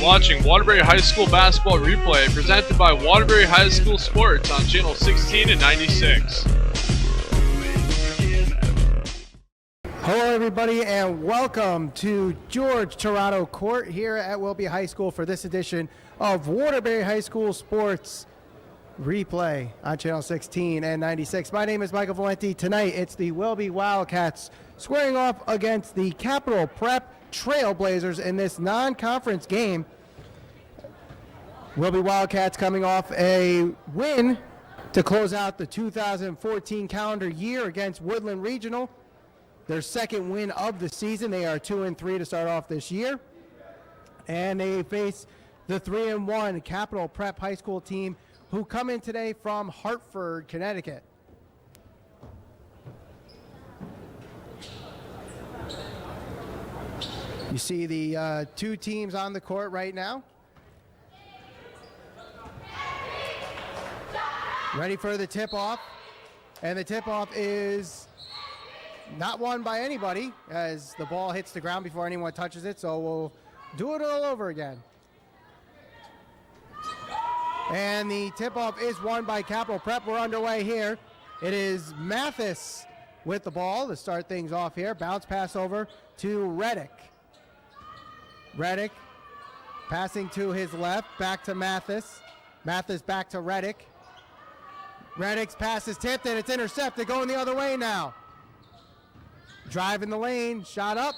Watching Waterbury High School basketball replay presented by Waterbury High School Sports on channel 16 and 96. Hello everybody and welcome to George Toronto Court here at Wilby High School for this edition of Waterbury High School Sports replay on channel 16 and 96. My name is Michael Valenti. Tonight it's the Wilby Wildcats squaring off against the Capital Prep Trailblazers in this non-conference game. Wilby Wildcats coming off a win to close out the 2014 calendar year against Woodland Regional. Their second win of the season. They are 2-3 to start off this year. And they face the 3-1 Capital Prep High School team who come in today from Hartford, Connecticut. You see the two teams on the court right now. Ready for the tip-off. And the tip-off is not won by anybody as the ball hits the ground before anyone touches it, so we'll do it all over again. And the tip-off is won by Capital Prep. We're underway here. It is Mathis with the ball to start things off here. Bounce pass over to Reddick. Reddick passing to his left, back to Mathis. Mathis back to Reddick. Reddick's pass is tipped and it's intercepted, going the other way now. Drive in the lane, shot up,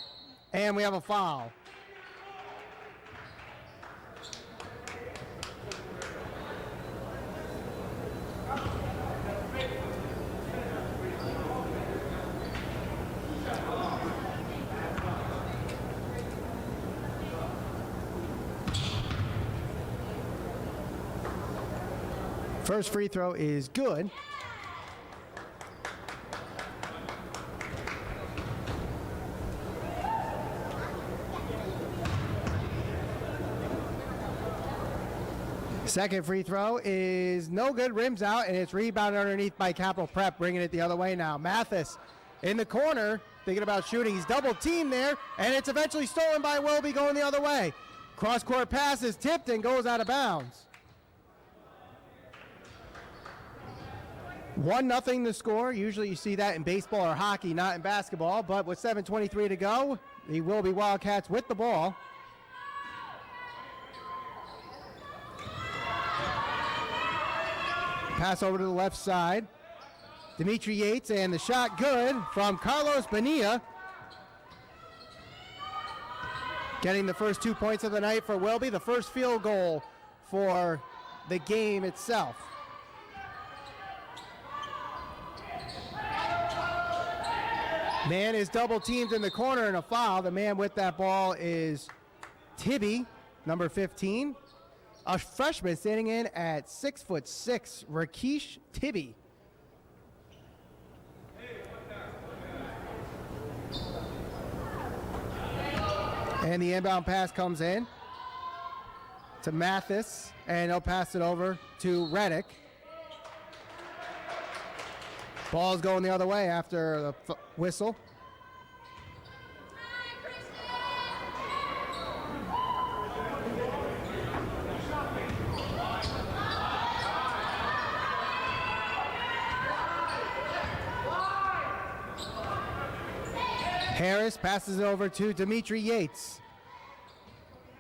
and we have a foul. First free throw is good. Second free throw is no good, rims out, and it's rebounded underneath by Capital Prep, bringing it the other way now. Mathis in the corner, thinking about shooting. He's double teamed there, and it's eventually stolen by Wilby going the other way. Cross-court pass is tipped and goes out of bounds. 1-0 the score. Usually you see that in baseball or hockey, not in basketball, but with 7:23 to go, the Wilby Wildcats with the ball. Pass over to the left side. Dimitri Yates, and the shot good from Carlos Bonilla. Getting the first 2 points of the night for Wilby, the first field goal for the game itself. Man is double teamed in the corner and a foul. The man with that ball is Tibby, number 15. A freshman standing in at 6'6", Rakesh Tibby. And the inbound pass comes in to Mathis, and he'll pass it over to Reddick. Ball's going the other way after the whistle. Harris passes it over to Dimitri Yates.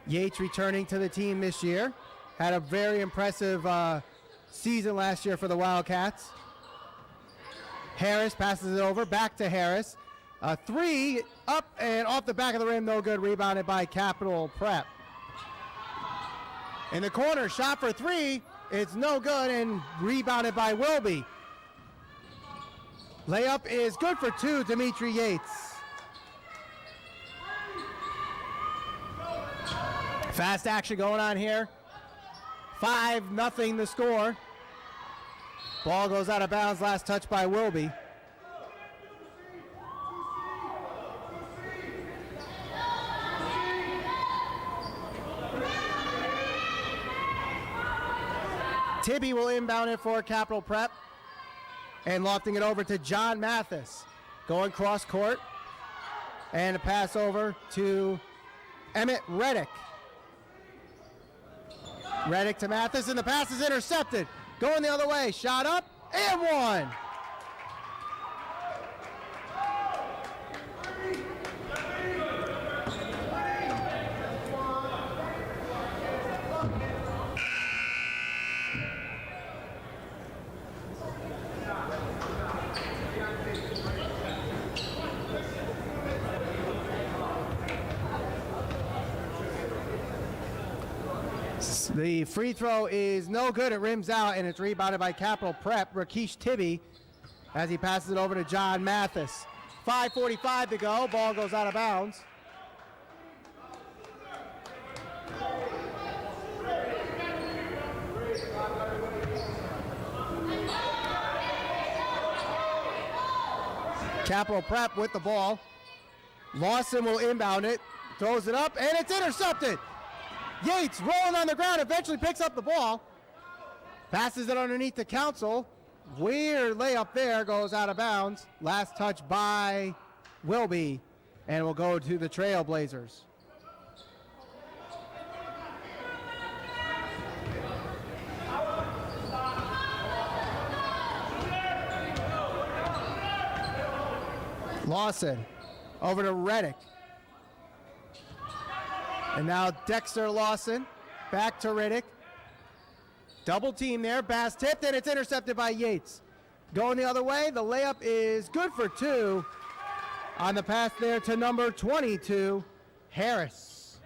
Yates returning to the team this year. Had a very impressive season last year for the Wildcats. Harris passes it over, back to Harris. A three, up and off the back of the rim, no good, rebounded by Capital Prep. In the corner, shot for three, it's no good, and rebounded by Wilby. Layup is good for two, Dimitri Yates. Fast action going on here. 5-0 the score. Ball goes out of bounds, last touch by Wilby. Tibby will inbound it for Capital Prep. And lofting it over to John Mathis. going cross court. And a pass over to Emmett Reddick. Reddick to Mathis, and the pass is intercepted. Going the other way, shot up, and one. The free throw is no good. It rims out, and it's rebounded by Capital Prep. Rakesh Tibby as he passes it over to John Mathis. 5:45 to go. Ball goes out of bounds. Capital Prep with the ball. Lawson will inbound it. Throws it up, and it's intercepted. Yates rolling on the ground, eventually picks up the ball. Passes it underneath the Council. Weird layup there, goes out of bounds. Last touch by Wilby, and will go to the Trailblazers. Lawson over to Reddick. And now Dexter Lawson back to Reddick. Double team there. Bass tipped, and it's intercepted by Yates. Going the other way, the layup is good for two. On the pass there to number 22, Harris.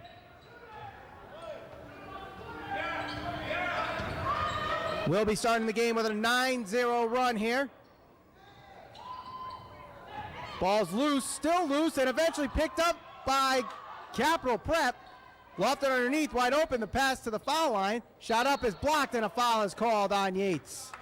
We'll be starting the game with a 9-0 run here. Ball's loose, still loose, and eventually picked up by Capital Prep. Lofted underneath, wide open, the pass to the foul line. Shot up is blocked, and a foul is called on Yates.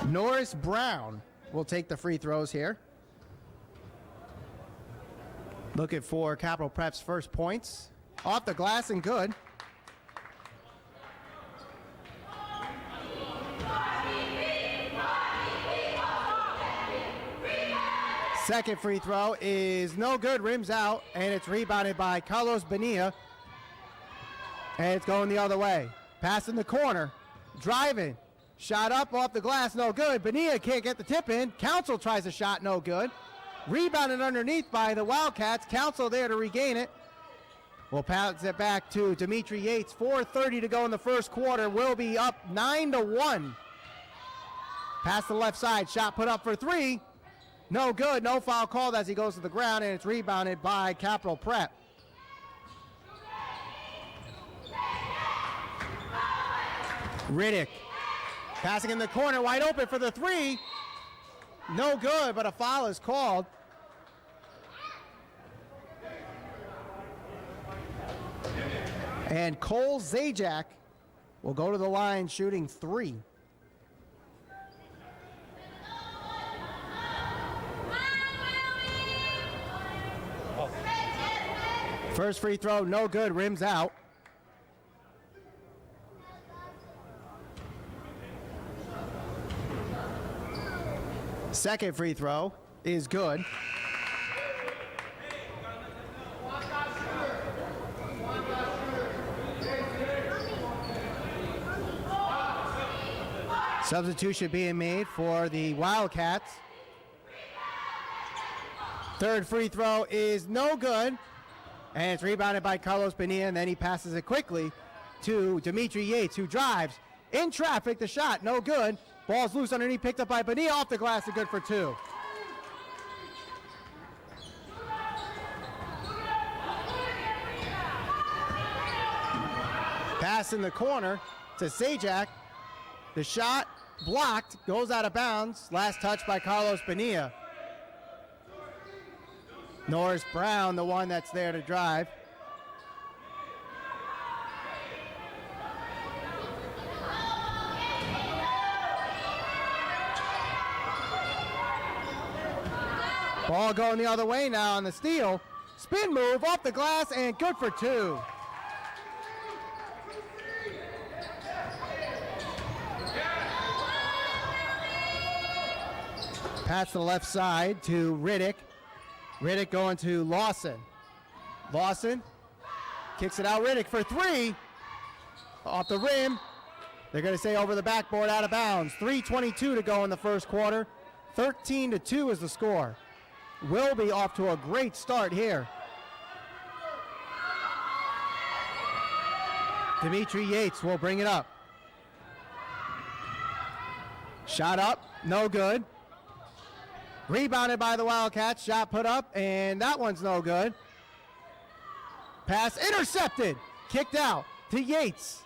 Norris Brown will take the free throws here. Looking for Capital Prep's first points. Off the glass and good. Second free throw is no good, rims out, and it's rebounded by Carlos Bonilla. And it's going the other way. Pass in the corner, driving, shot up off the glass, no good. Bonilla can't get the tip in. Council tries a shot, no good. Rebounded underneath by the Wildcats. Council there to regain it. We'll pass it back to Dimitri Yates. 4:30 to go in the first quarter. We'll be up 9-1. Pass to the left side, shot put up for three. No good, no foul called as he goes to the ground, and it's rebounded by Capital Prep. Riddick passing in the corner, wide open for the three. No good, but a foul is called. And Cole Zajac will go to the line shooting three. First free throw, no good, rims out. Second free throw is good. Substitution being made for the Wildcats. Third free throw is no good. And it's rebounded by Carlos Bonilla, and then he passes it quickly to Dimitri Yates, who drives in traffic. The shot, no good. Ball's loose underneath, picked up by Bonilla, off the glass, and good for two. Pass in the corner to Zajac. The shot blocked, goes out of bounds. Last touch by Carlos Bonilla. Norris Brown, the one that's there to drive. Ball going the other way now on the steal. Spin move off the glass and good for two. Pass to the left side to Riddick. Riddick going to Lawson. Lawson kicks it out. Riddick for three. Off the rim. They're going to say over the backboard, out of bounds. 3:22 to go in the first quarter. 13-2 is the score. Wilby off to a great start here. Dimitri Yates will bring it up. Shot up, no good. Rebounded by the Wildcats, shot put up, and that one's no good. Pass intercepted, kicked out to Yates.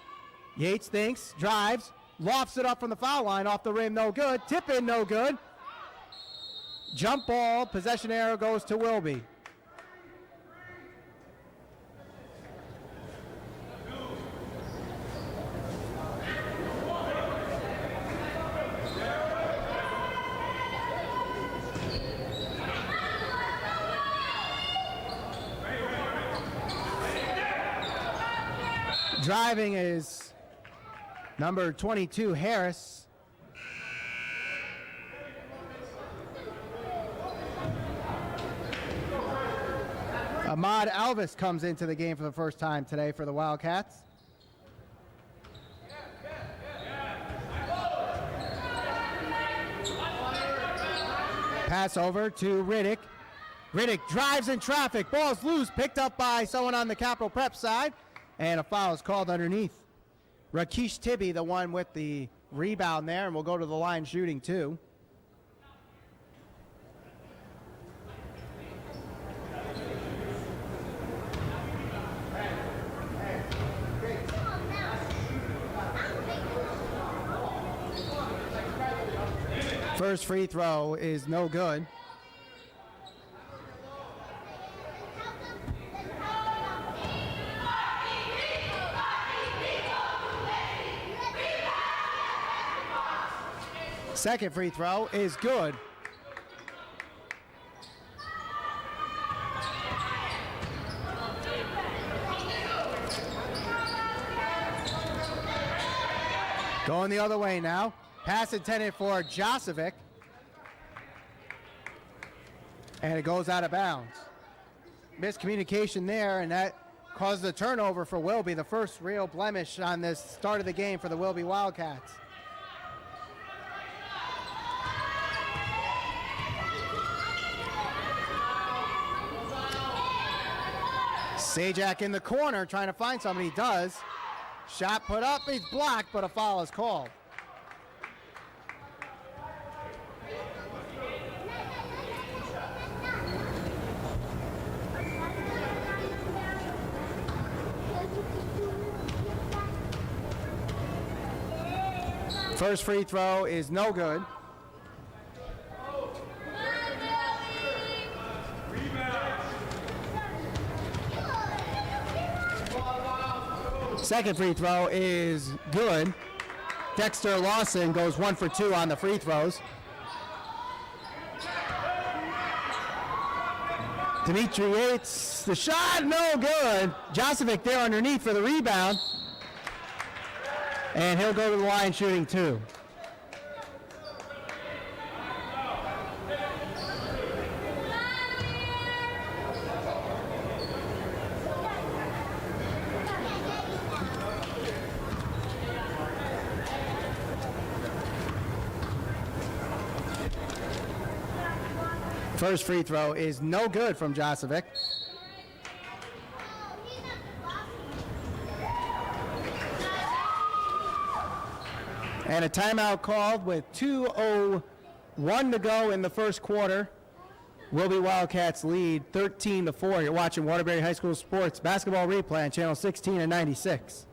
Yates thinks, drives, lofts it up from the foul line, off the rim, no good. Tip in, no good. Jump ball, possession arrow goes to Wilby. Driving is number 22, Harris. Ahmad Alvis comes into the game for the first time today for the Wildcats. Pass over to Riddick. Riddick drives in traffic. Ball's loose, picked up by someone on the Capital Prep side. And a foul is called underneath. Rakesh Tibby, the one with the rebound there, and we'll go to the line shooting too. First free throw is no good. Second free throw is good. Going the other way now. Pass intended for Josovic. And it goes out of bounds. Miscommunication there, and that caused a turnover for Wilby, the first real blemish on this start of the game for the Wilby Wildcats. Sajak in the corner trying to find somebody. He does. Shot put up, he's blocked, but a foul is called. First free throw is no good. Second free throw is good. Dexter Lawson goes 1 for 2 on the free throws. Dimitri Yates, the shot, no good. Josovic there underneath for the rebound. And he'll go to the line shooting 2. First free throw is no good from Josovic. And a timeout called with 2:01 to go in the first quarter. Wilby Wildcats lead 13-4. You're watching Waterbury High School Sports Basketball Replay on channel 16 and 96.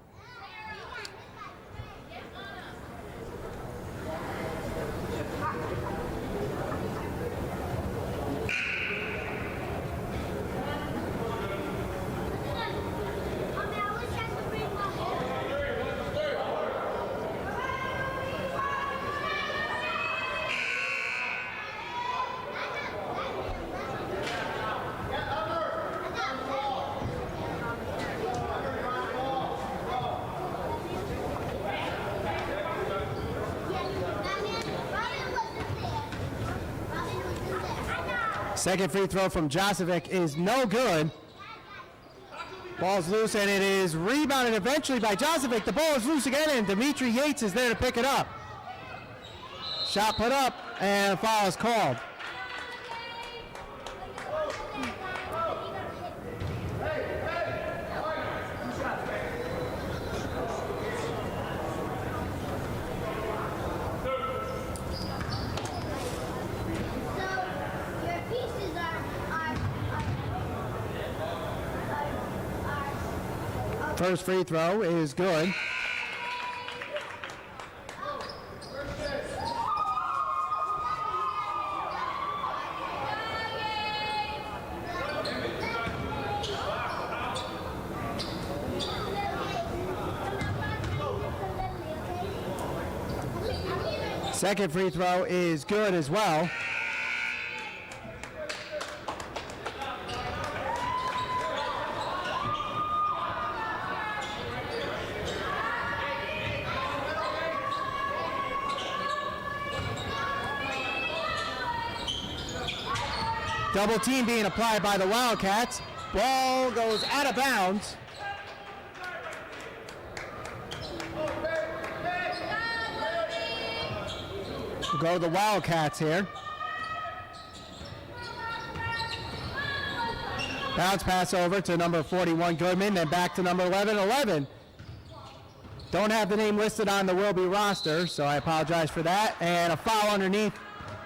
Second free throw from Josevic is no good. Ball's loose, and it is rebounded eventually by Josevic. The ball is loose again, and Dimitri Yates is there to pick it up. Shot put up, and a foul is called. First free throw is good. Second free throw is good as well. Double team being applied by the Wildcats. Ball goes out of bounds. We'll go to the Wildcats here. Bounce pass over to number 41 Goodman, then back to number 11. Don't have the name listed on the Wilby roster, so I apologize for that. And a foul underneath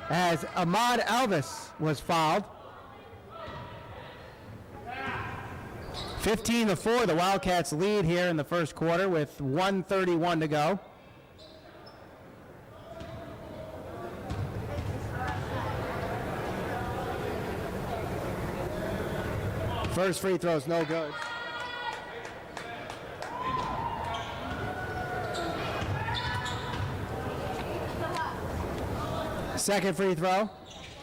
as Ahmad Elvis was fouled. 15-4, the Wildcats lead here in the first quarter with 1:31 to go. First free throw is no good. Second free throw,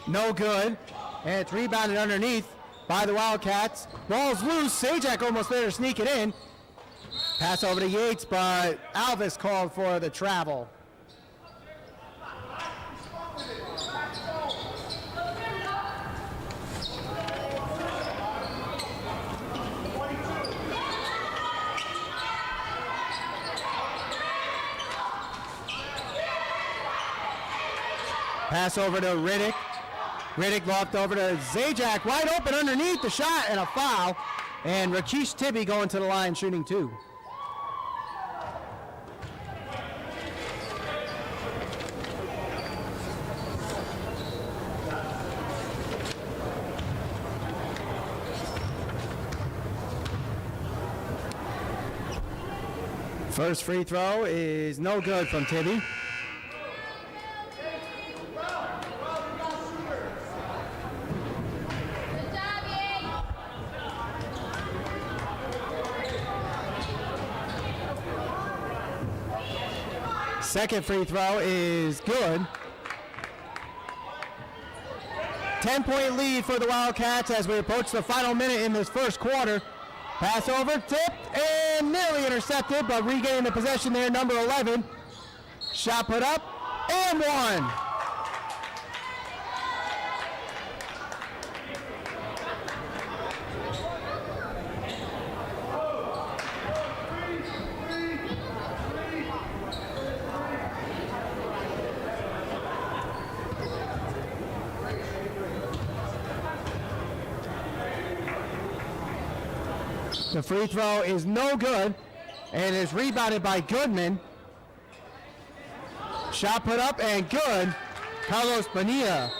no good. And it's rebounded underneath by the Wildcats. Ball's loose. Sajak almost there to sneak it in. Pass over to Yates, but Alvis called for the travel. Pass over to Riddick. Riddick locked over to Zajac, wide open underneath the shot, and a foul. And Rakesh Tibby going to the line shooting two. First free throw is no good from Tibby. Second free throw is good. 10-point lead for the Wildcats as we approach the final minute in this first quarter. Pass over, tipped, and nearly intercepted, but regaining the possession there, number 11. Shot put up, and one. The free throw is no good and is rebounded by Goodman. Shot put up and good. Carlos Bonilla.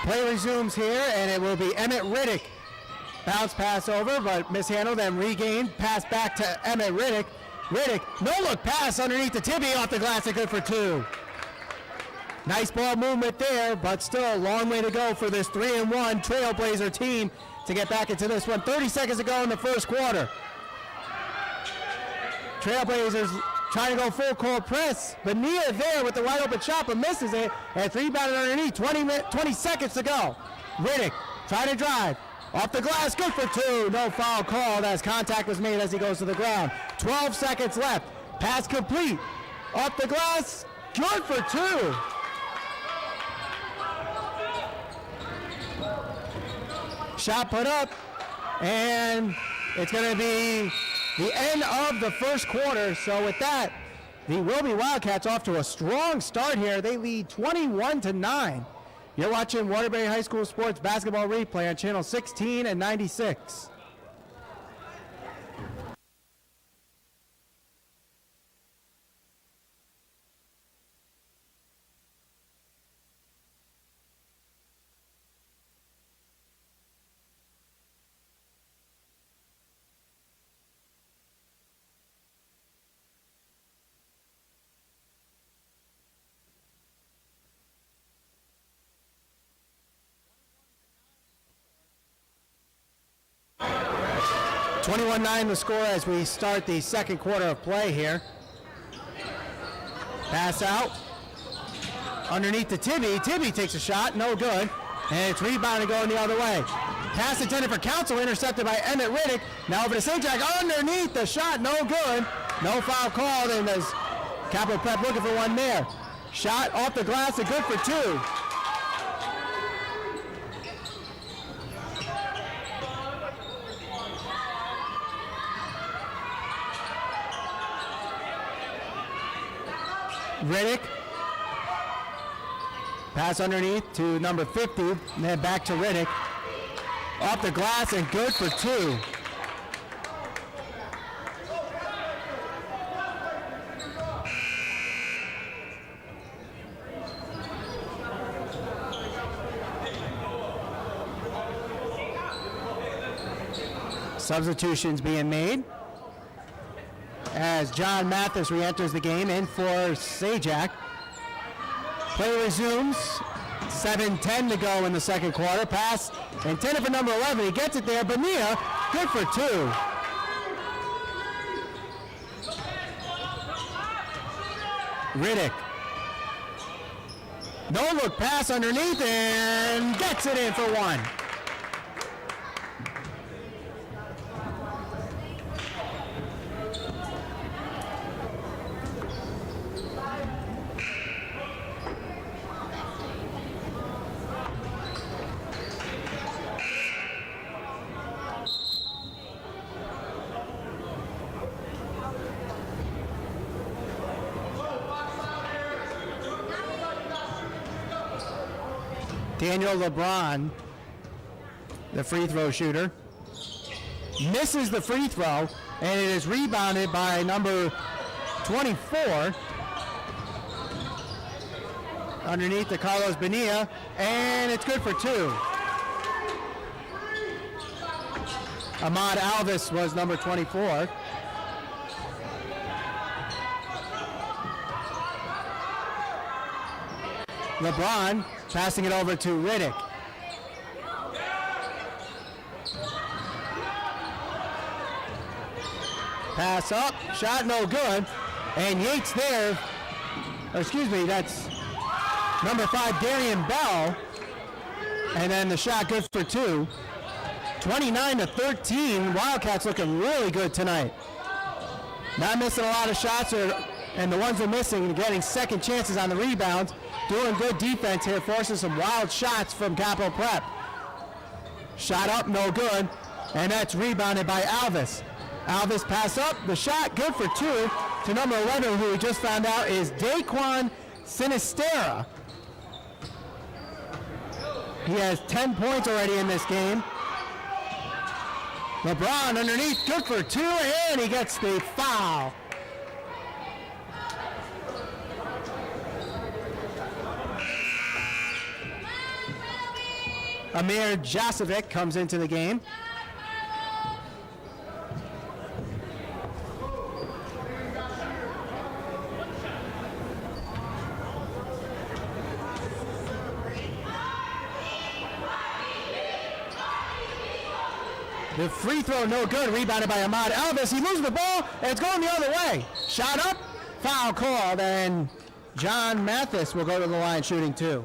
Play resumes here, and it will be Emmett Riddick Bounce pass over, but mishandled and regained. Pass back to Emmett Riddick. Riddick, no-look pass underneath the Tibby off the glass and good for 2. Nice ball movement there, but still a long way to go for this 3-1 Trailblazer team to get back into this one. 30 seconds to go in the first quarter. Trailblazers trying to go full court press. Bonilla there with the wide open shot, but misses it. And it's rebounded underneath. 20 seconds to go. Riddick trying to drive. Off the glass, good for 2. No foul called as contact was made as he goes to the ground. 12 seconds left. Pass complete. Off the glass, good for 2. Shot put up, and it's going to be the end of the first quarter. So with that, the Wilby Wildcats off to a strong start here. They lead 21-9. You're watching Waterbury High School Sports Basketball Replay on channel 16 and 96. (21-9) the score as we start the second quarter of play here. Pass out. Underneath the Tibby. Tibby takes a shot, no good. And it's rebounded going the other way. Pass intended for Council, intercepted by Emmett Riddick. Now over to St. Jack, underneath the shot, no good. No foul called, and there's Capital Prep looking for one there. Shot off the glass and good for 2. Riddick, pass underneath to number 50, and then back to Riddick. Off the glass and good for 2. Substitutions being made as John Mathis re-enters the game in for Sajak. Play resumes. 7:10 to go in the second quarter. Pass intended for number 11. He gets it there. Bonilla, good for 2. Riddick. No-look pass underneath and gets it in for 1. Daniel LeBron, the free throw shooter, misses the free throw, and it is rebounded by number 24 underneath the Carlos Bonilla, and it's good for 2. Ahmad Alvis was number 24. LeBron passing it over to Riddick. Pass up, shot no good, and Yates there, that's number 5, Darian Bell, and then the shot good for 2. 29-13, Wildcats looking really good tonight. Not missing a lot of shots, and the ones they're missing and getting second chances on the rebounds. Doing good defense here, forcing some wild shots from Capital Prep. Shot up, no good, and that's rebounded by Alvis. Alvis pass up, the shot good for 2 to number 11, who we just found out is Daquan Sinistera. He has 10 points already in this game. LeBron underneath, good for 2, and he gets the foul. Amir Jasovic comes into the game. The free throw no good. Rebounded by Ahmad Elvis. He loses the ball, and it's going the other way. Shot up, foul called, and John Mathis will go to the line shooting 2.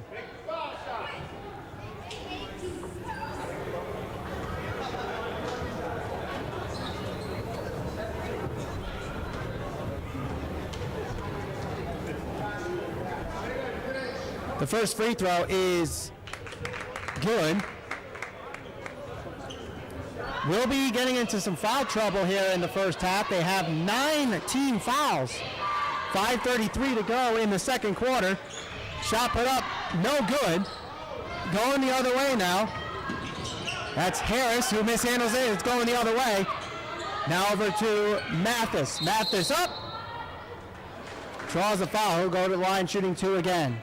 The first free throw is good. Wilby getting into some foul trouble here in the first half. They have 9 fouls. 5:33 to go in the second quarter. Shot put up, no good. Going the other way now. That's Harris who mishandles it. It's going the other way. Now over to Mathis. Mathis up. Draws a foul. He'll go to the line shooting 2 again.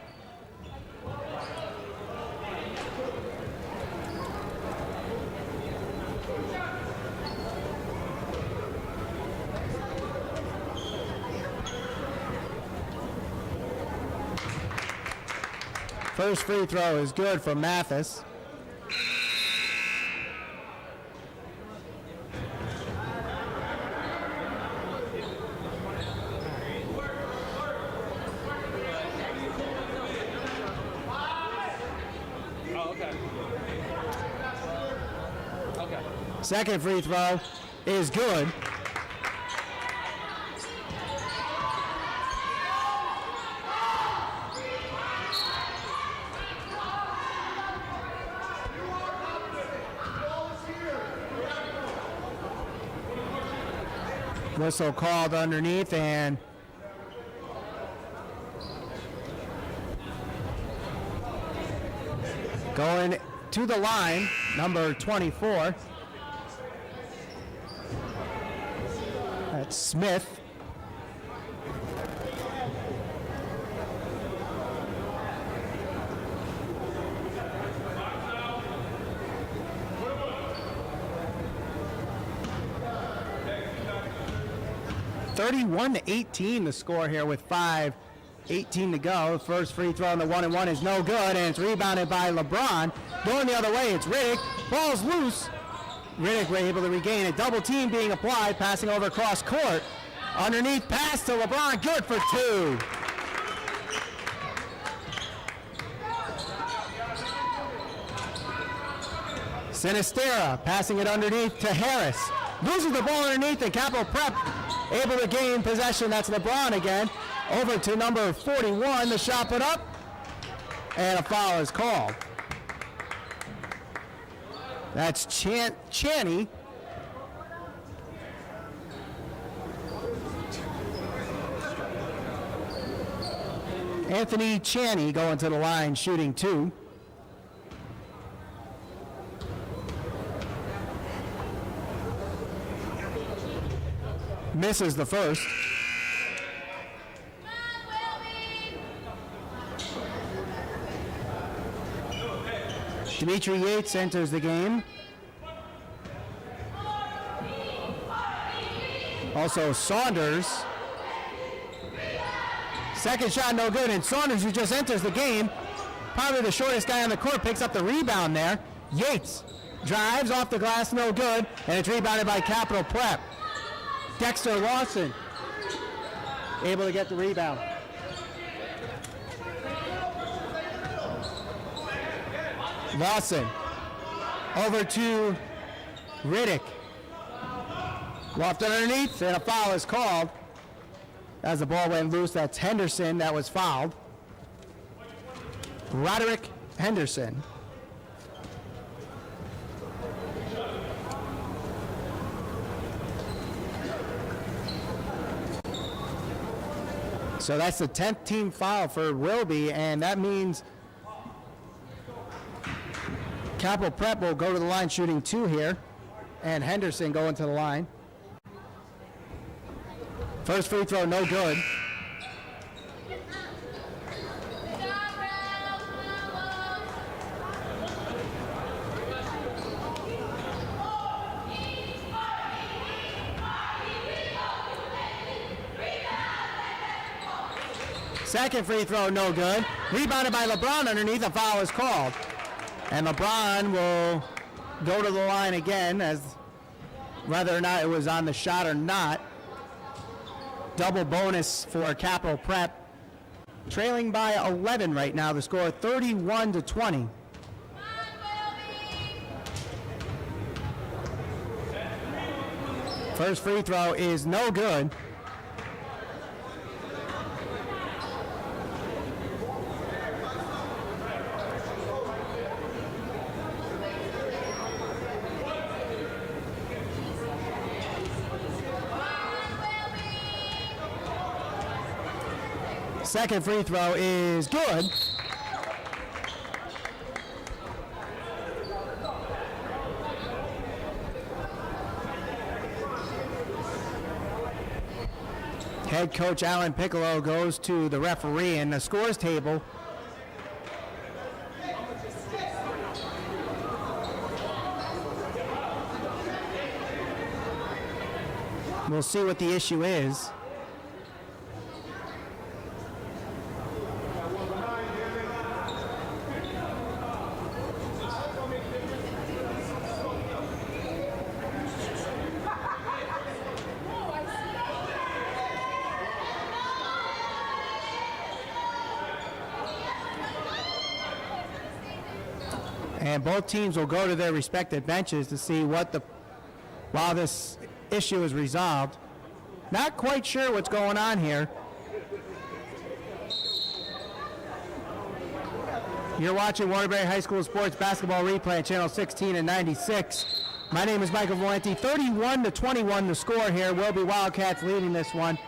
First free throw is good for Mathis. Second free throw is good. Whistle called underneath, and going to the line, number 24. That's Smith. (31-18) the score here with 5:18 to go. First free throw on the 1-and-1 is no good, and it's rebounded by LeBron. Going the other way, it's Riddick. Ball's loose. Riddick were able to regain it. Double team being applied, passing over cross court. Underneath pass to LeBron, good for 2. Sinistera passing it underneath to Harris. Loses the ball underneath, and Capital Prep able to gain possession. That's LeBron again. Over to number 41. The shot put up, and a foul is called. That's Chaney. Anthony Chaney going to the line shooting 2. Misses the first. Dimitri Yates enters the game. Also Saunders. Second shot no good, and Saunders, who just enters the game, probably the shortest guy on the court, picks up the rebound there. Yates drives off the glass, no good, and it's rebounded by Capital Prep. Dexter Lawson able to get the rebound. Lawson over to Riddick. Loft underneath, and a foul is called. As the ball went loose, that's Henderson that was fouled. Roderick Henderson. So that's the 10th team foul for Wilby, and that means Capital Prep will go to the line shooting 2 here, and Henderson going to the line. First free throw, no good. Second free throw, no good. Rebounded by LeBron underneath, a foul is called. And LeBron will go to the line again as whether or not it was on the shot or not. Double bonus for Capital Prep. Trailing by 11 right now. The score 31-20. First free throw is no good. Second free throw is good. Head coach Alan Piccolo goes to the referee and the scores table. We'll see what the issue is. And both teams will go to their respective benches to see while this issue is resolved. Not quite sure what's going on here. You're watching Waterbury High School Sports Basketball Replay on Channel 16 and 96. My name is Michael Valenti. 31-21 the score here. Wilby Wildcats leading this one.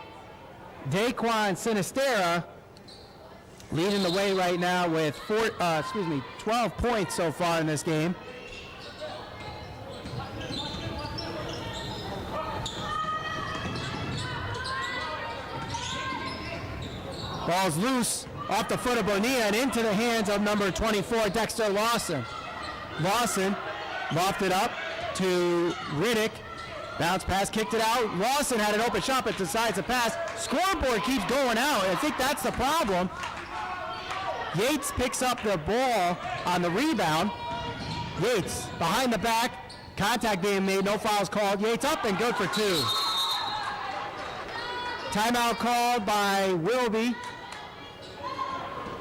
Daquan Sinistera leading the way right now with 12 points so far in this game. Ball's loose off the foot of Bonilla and into the hands of number 24, Dexter Lawson. Lawson lofted up to Riddick. Bounce pass, kicked it out. Lawson had an open shot but decides to pass. Scoreboard keeps going out. I think that's the problem. Yates picks up the ball on the rebound. Yates behind the back. Contact being made. No fouls called. Yates up and good for two. Timeout called by Wilby.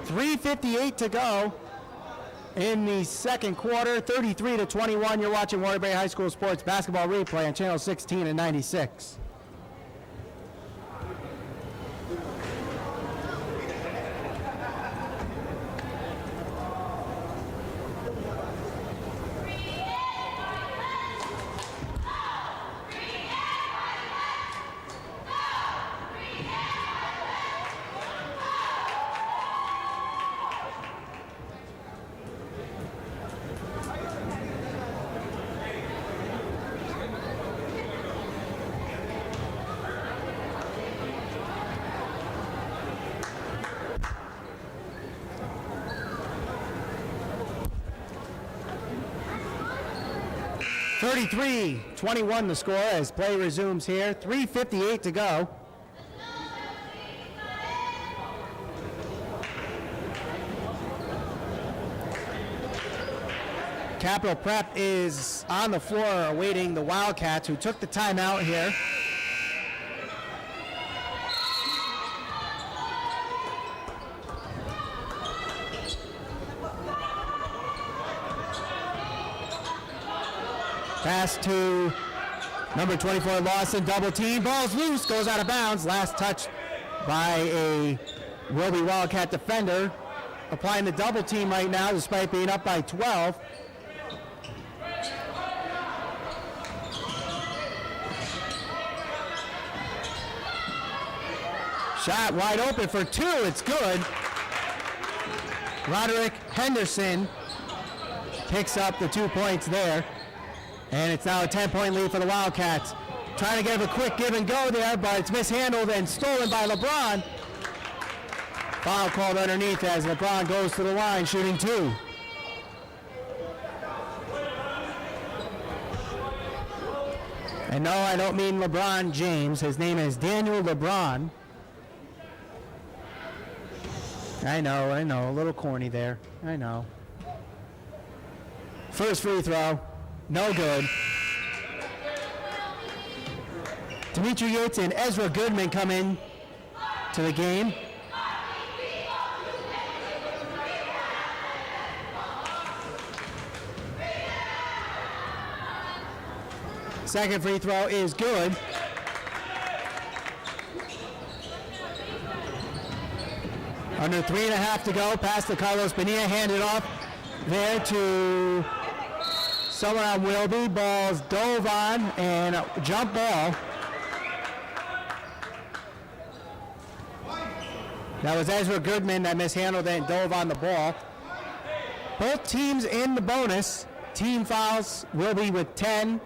3:58 to go in the second quarter. 33-21. You're watching Waterbury High School Sports Basketball Replay on Channel 16 and 96. (33-21) the score as play resumes here. 3:58 to go. Capital Prep is on the floor awaiting the Wildcats, who took the timeout here. Pass to number 24, Lawson, double team. Ball's loose, goes out of bounds. Last touch by a Wilby Wildcat defender. Applying the double team right now despite being up by 12. Shot wide open for two, it's good. Roderick Henderson picks up the 2 points there. And it's now a 10-point lead for the Wildcats. Trying to get a quick give and go there, but it's mishandled and stolen by LeBron. Foul called underneath as LeBron goes to the line, shooting two. And no, I don't mean LeBron James. His name is Daniel LeBron. I know, a little corny there. I know. First free throw. No good. Dimitri Yates and Ezra Goodman come in to the game. Second free throw is good. Under 3.5 to go. Pass to Carlos Bonilla. Handed off there to someone on Wilby. Ball's dove on and a jump ball. That was Ezra Goodman that mishandled it and dove on the ball. Both teams in the bonus. Team fouls. Wilby with 10.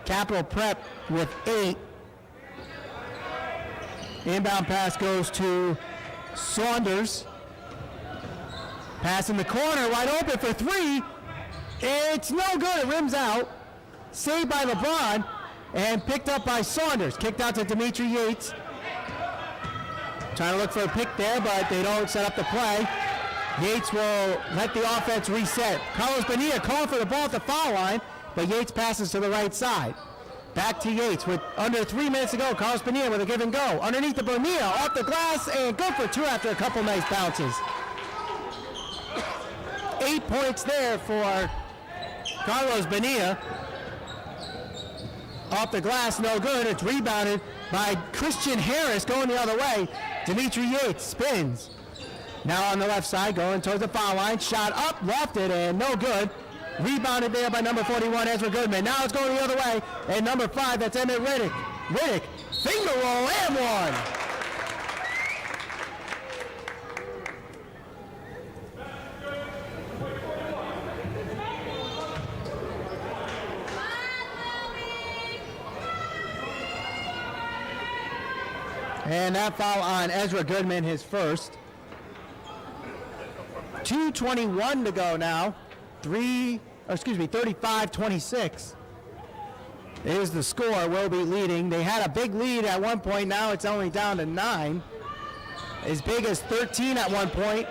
Capital Prep with 8. Inbound pass goes to Saunders. Pass in the corner, wide open for 3. It's no good, it rims out. Saved by LeBron and picked up by Saunders. Kicked out to Dimitri Yates. Trying to look for a pick there, but they don't set up the play. Yates will let the offense reset. Carlos Bonilla calling for the ball at the foul line, but Yates passes to the right side. Back to Yates with under 3 minutes to go. Carlos Bonilla with a give and go. Underneath the Bonilla, off the glass, and good for 2 after a couple nice bounces. 8 points there for Carlos Bonilla. Off the glass, no good. It's rebounded by Christian Harris going the other way. Dimitri Yates spins. Now on the left side, going towards the foul line. Shot up, left it, and no good. Rebounded there by number 41, Ezra Goodman. Now it's going the other way. And number 5, that's Emmett Riddick. Riddick, finger roll, and one. And that foul on Ezra Goodman, his first. 2:21 to go now. 35-26 is the score. Wilby leading. They had a big lead at one point. Now it's only down to 9. As big as 13 at one point.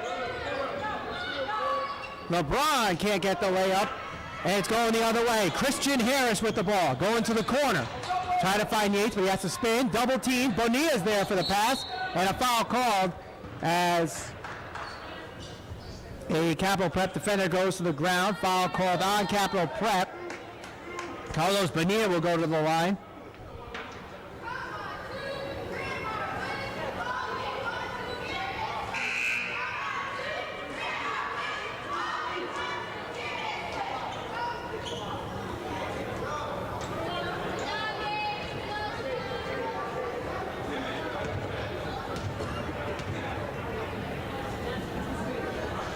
LeBron can't get the layup, and it's going the other way. Christian Harris with the ball, going to the corner. Trying to find Yates, but he has to spin. Double team. Bonilla's there for the pass, and a foul called as a Capital Prep defender goes to the ground. Foul called on Capital Prep. Carlos Bonilla will go to the line.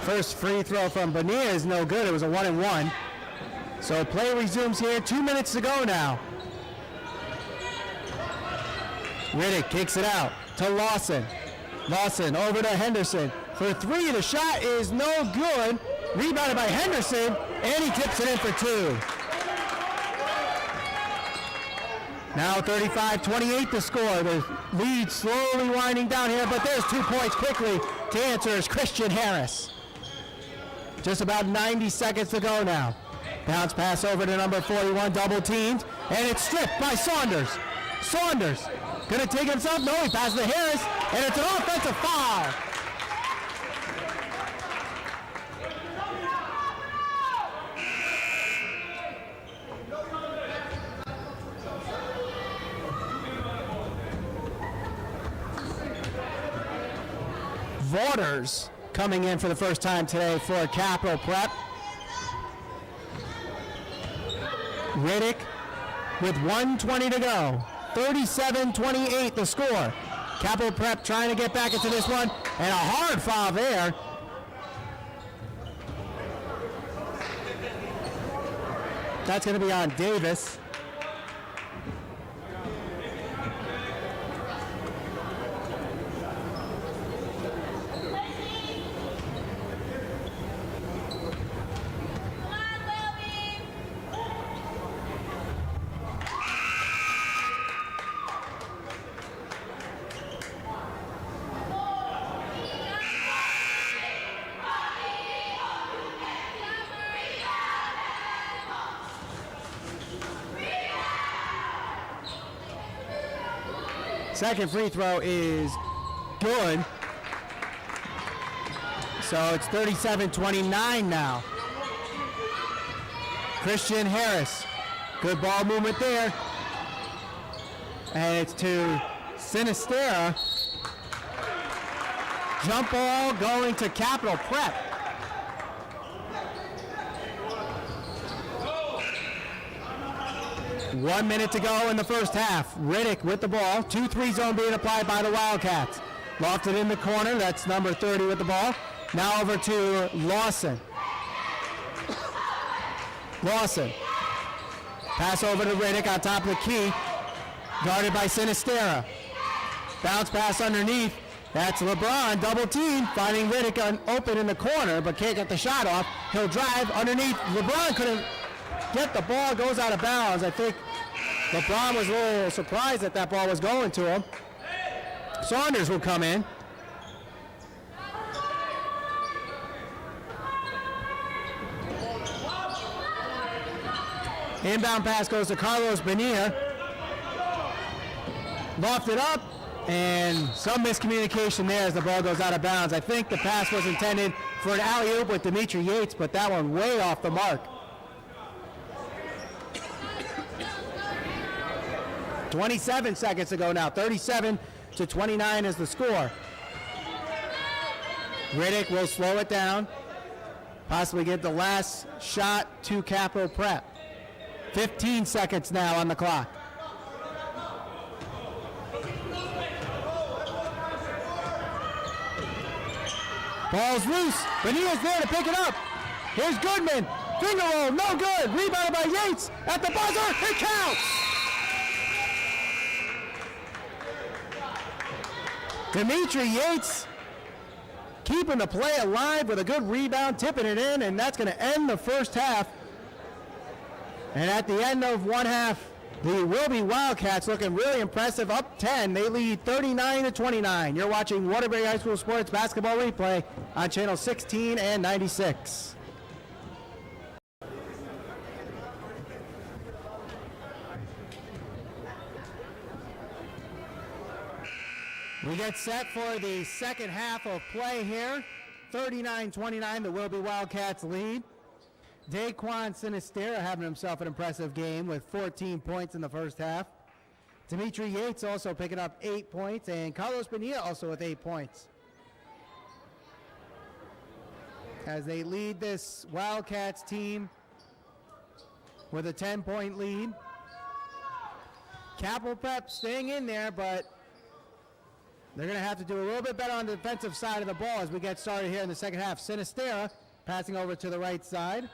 First free throw from Bonilla is no good. It was a 1-and-1. So play resumes here. 2 minutes to go now. Riddick kicks it out to Lawson. Lawson over to Henderson. For 3, the shot is no good. Rebounded by Henderson, and he tips it in for 2. Now 35-28 to score. The lead slowly winding down here, but there's 2 points quickly to answer is Christian Harris. Just about 90 seconds to go now. Bounce pass over to number 41, double teamed, and it's stripped by Saunders. Saunders gonna take it himself. No, he passes to Harris, and it's an offensive foul. Voters coming in for the first time today for Capital Prep. Riddick with 1:20 to go. 37-28 the score. Capital Prep trying to get back into this one, and a hard foul there. That's going to be on Davis. Second free throw is good. So it's 37-29 now. Christian Harris. Good ball movement there. And it's to Sinistera. Jump ball going to Capital Prep. One minute to go in the first half. Riddick with the ball. 2-3 zone being applied by the Wildcats. Lofted in the corner. That's number 30 with the ball. Now over to Lawson. Lawson. Pass over to Riddick on top of the key. Guarded by Sinistera. Bounce pass underneath. That's LeBron, double team, finding Riddick open in the corner, but can't get the shot off. He'll drive underneath. LeBron couldn't get the ball, goes out of bounds. I think LeBron was a little surprised that that ball was going to him. Saunders will come in. Inbound pass goes to Carlos Bonilla. Lofted up, and some miscommunication there as the ball goes out of bounds. I think the pass was intended for an alley-oop with Dimitri Yates, but that one way off the mark. 27 seconds to go now. 37-29 is the score. Riddick will slow it down, possibly give the last shot to Capital Prep. 15 seconds now on the clock. Ball's loose. Bonilla's there to pick it up. Here's Goodman. Finger roll, no good. Rebounded by Yates at the buzzer. It counts. Dimitri Yates keeping the play alive with a good rebound, tipping it in, and that's going to end the first half. And at the end of one half, the Wilby Wildcats looking really impressive, up 10. They lead 39-29. You're watching Waterbury High School Sports Basketball Replay on channel 16 and 96. We get set for the second half of play here. 39-29, the Wilby Wildcats lead. Daquan Sinistera having himself an impressive game with 14 points in the first half. Dimitri Yates also picking up 8 points, and Carlos Bonilla also with 8 points. As they lead this Wildcats team with a 10-point lead. Capital Prep staying in there, but they're going to have to do a little bit better on the defensive side of the ball as we get started here in the second half. Sinistera passing over to the right side.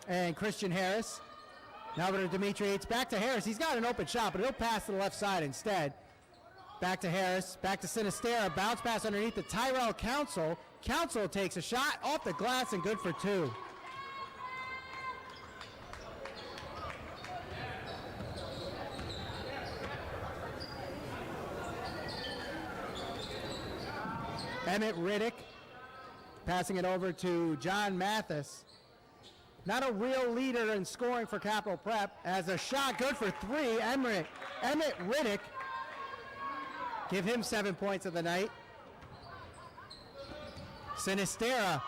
And Christian Harris. Now over to Dimitri Yates. Back to Harris. He's got an open shot, but he'll pass to the left side instead. Back to Harris. Back to Sinistera. Bounce pass underneath to Tyrell Council. Council takes a shot off the glass and good for two. Emmett Riddick passing it over to John Mathis. Not a real leader in scoring for Capital Prep. As a shot good for three, Emmett Riddick. Give him 7 points of the night. Sinistera.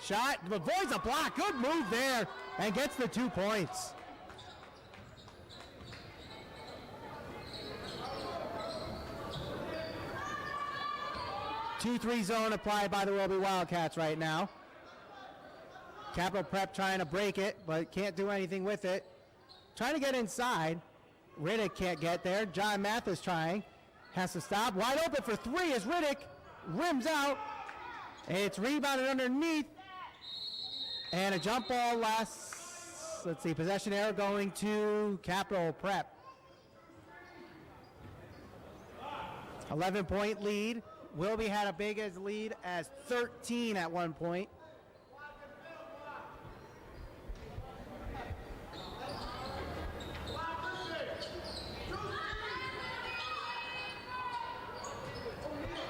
Shot, avoids a block. Good move there and gets the 2 points. Two-three zone applied by the Wilby Wildcats right now. Capital Prep trying to break it, but can't do anything with it. Trying to get inside. Riddick can't get there. John Mathis trying. Has to stop. Wide open for three as Riddick rims out. It's rebounded underneath. And a jump ball lasts. Let's see, possession error going to Capital Prep. 11-point lead. Wilby had a big as lead as 13 at one point.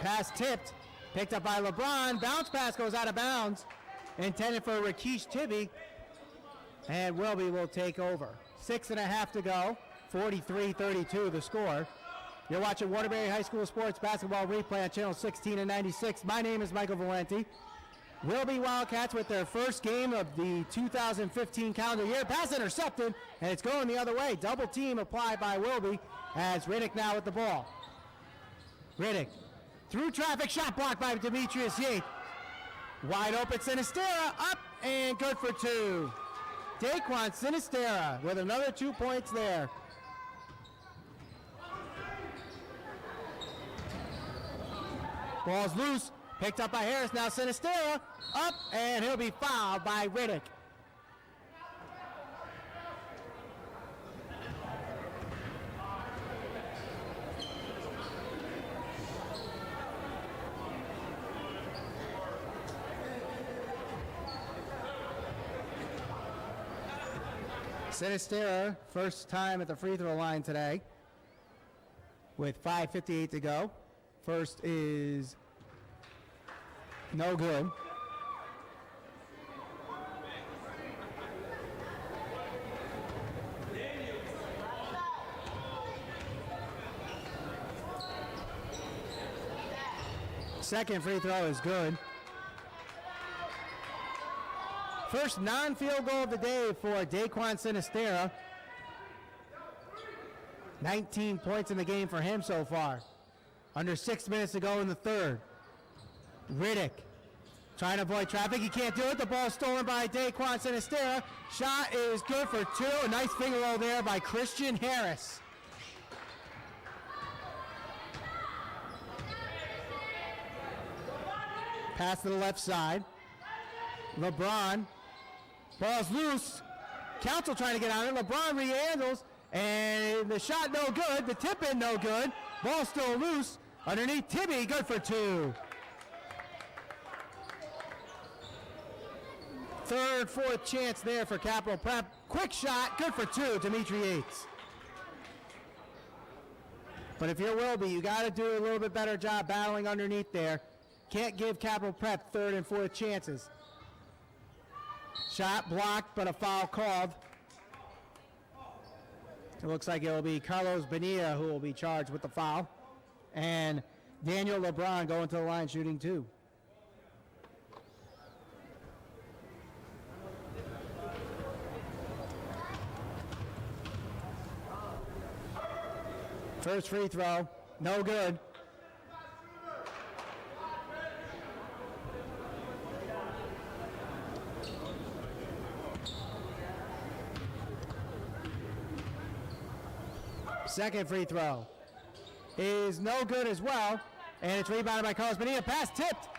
Pass tipped, picked up by LeBron. Bounce pass goes out of bounds. Intended for Rakesh Tibby. And Wilby will take over. 6.5 to go. 43-32 the score. You're watching Waterbury High School Sports Basketball Replay on Channel 16 and 96. My name is Michael Valenti. Wilby Wildcats with their first game of the 2015 calendar year. Pass intercepted, and it's going the other way. Double team applied by Wilby as Riddick now with the ball. Riddick through traffic, shot blocked by Demetrius Yates. Wide open, Sinistera up and good for two. Daquan Sinistera with another 2 points there. Ball's loose, picked up by Harris. Now Sinistera up, and he'll be fouled by Riddick. Sinistera, first time at the free throw line today with 5:58 to go. First is no good. Second free throw is good. First non-field goal of the day for Daquan Sinistera. 19 points in the game for him so far. Under 6 minutes to go in the third. Riddick trying to avoid traffic. He can't do it. The ball stolen by Daquan Sinistera. Shot is good for two. A nice finger roll there by Christian Harris. Pass to the left side. LeBron. Ball's loose. Council trying to get on it. LeBron re-handles. And the shot no good. The tip in no good. Ball still loose. Underneath Tibby, good for two. Third, fourth chance there for Capital Prep. Quick shot, good for two, Dimitri Yates. But if you're Wilby, you got to do a little bit better job battling underneath there. Can't give Capital Prep third and fourth chances. Shot blocked, but a foul called. It looks like it will be Carlos Bonilla who will be charged with the foul. And Daniel LeBron going to the line shooting two. First free throw, no good. Second free throw is no good as well, and it's rebounded by Carlos Bonilla. Pass tipped,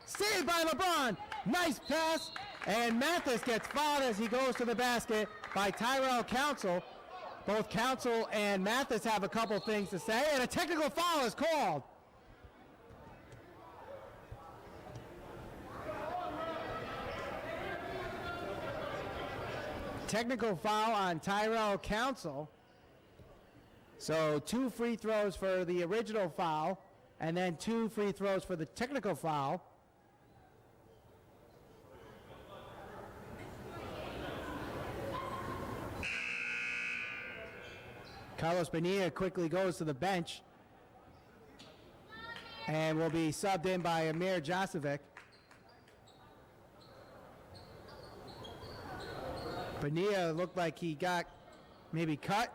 saved by LeBron. Nice pass, and Mathis gets fouled as he goes to the basket by Tyrell Council. Both Council and Mathis have a couple things to say, and a technical foul is called. Technical foul on Tyrell Council. So 2 free throws for the original foul, and then 2 free throws for the technical foul. Carlos Bonilla quickly goes to the bench and will be subbed in by Amir Josovic. Bonilla looked like he got maybe cut.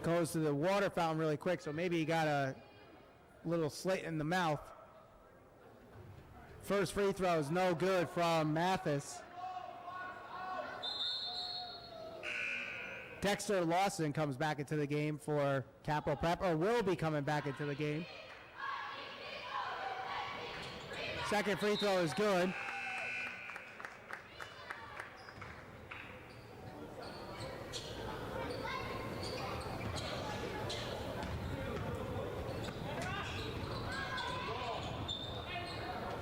Goes to the water fountain really quick, so maybe he got a little slit in the mouth. First free throw is no good from Mathis. Dexter Lawson comes back into the game for Capital Prep, or will be coming back into the game. Second free throw is good.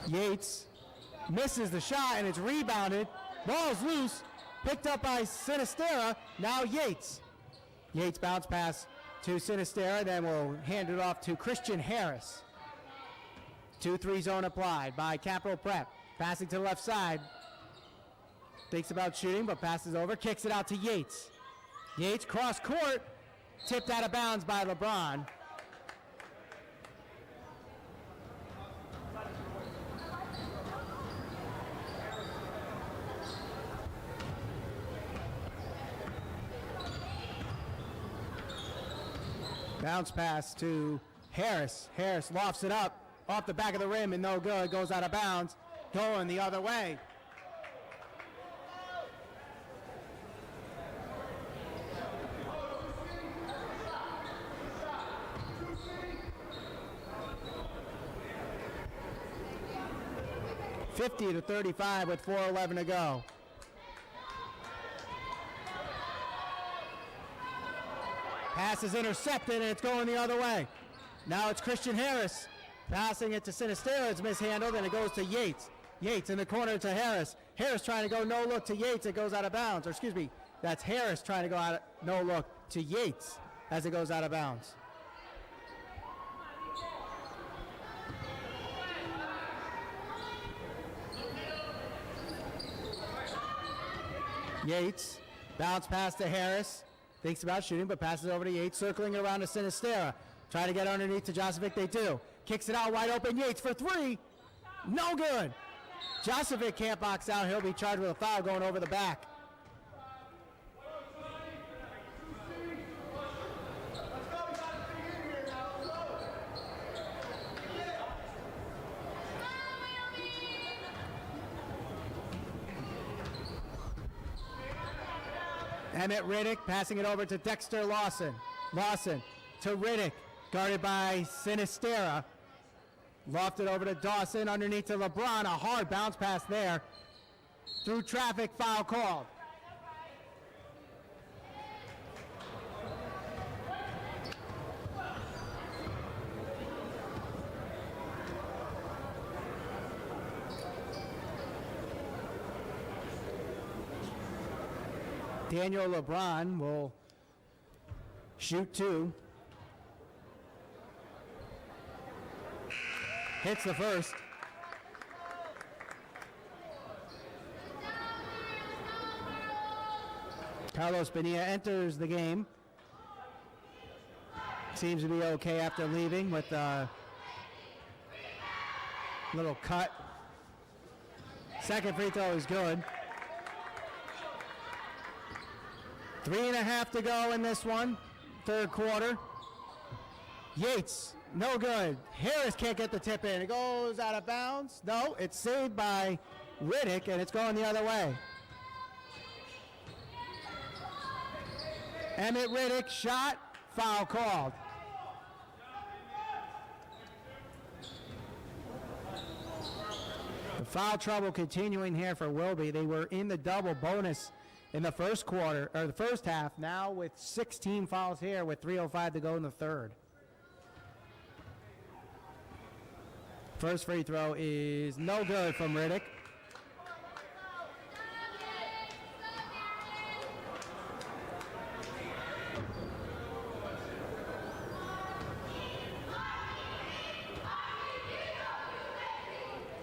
Yates misses the shot, and it's rebounded. Ball's loose, picked up by Sinistera. Now Yates. Yates bounce pass to Sinistera, then we'll hand it off to Christian Harris. 2-3 zone applied by Capital Prep. Passing to the left side. Thinks about shooting, but passes over. Kicks it out to Yates. Yates cross court. tipped out of bounds by LeBron. Bounce pass to Harris. Harris lofts it up off the back of the rim and no good. Goes out of bounds. Going the other way. (50-35) with 4:11 to go. Pass is intercepted and it's going the other way. Now it's Christian Harris passing it to Sinistera. It's mishandled and it goes to Yates. Yates in the corner to Harris. Harris trying to go no look to Yates. It goes out of bounds. Or excuse me, that's Harris trying to go out no look to Yates as it goes out of bounds. Yates, bounce pass to Harris. Thinks about shooting, but passes over to Yates, circling around to Sinistera. Try to get underneath to Josevic, they do. Kicks it out wide open, Yates for three. No good. Josevic can't box out. He'll be charged with a foul going over the back. Emmett Riddick passing it over to Dexter Lawson. Lawson to Riddick, guarded by Sinistera. Lofted over to Dawson, underneath to LeBron. A hard bounce pass there. Through traffic, foul called. Daniel LeBron will shoot two. Hits the first. Carlos Bonilla enters the game. Seems to be okay after leaving with a little cut. Second free throw is good. 3.5 to go in this one, third quarter. Yates, no good. Harris can't get the tip in. It goes out of bounds. No, it's saved by Riddick, and it's going the other way. Emmett Riddick shot, foul called. The foul trouble continuing here for Wilby. They were in the double bonus in the first quarter, or the first half, now with 16 fouls here with 3:05 to go in the third. First free throw is no good from Riddick.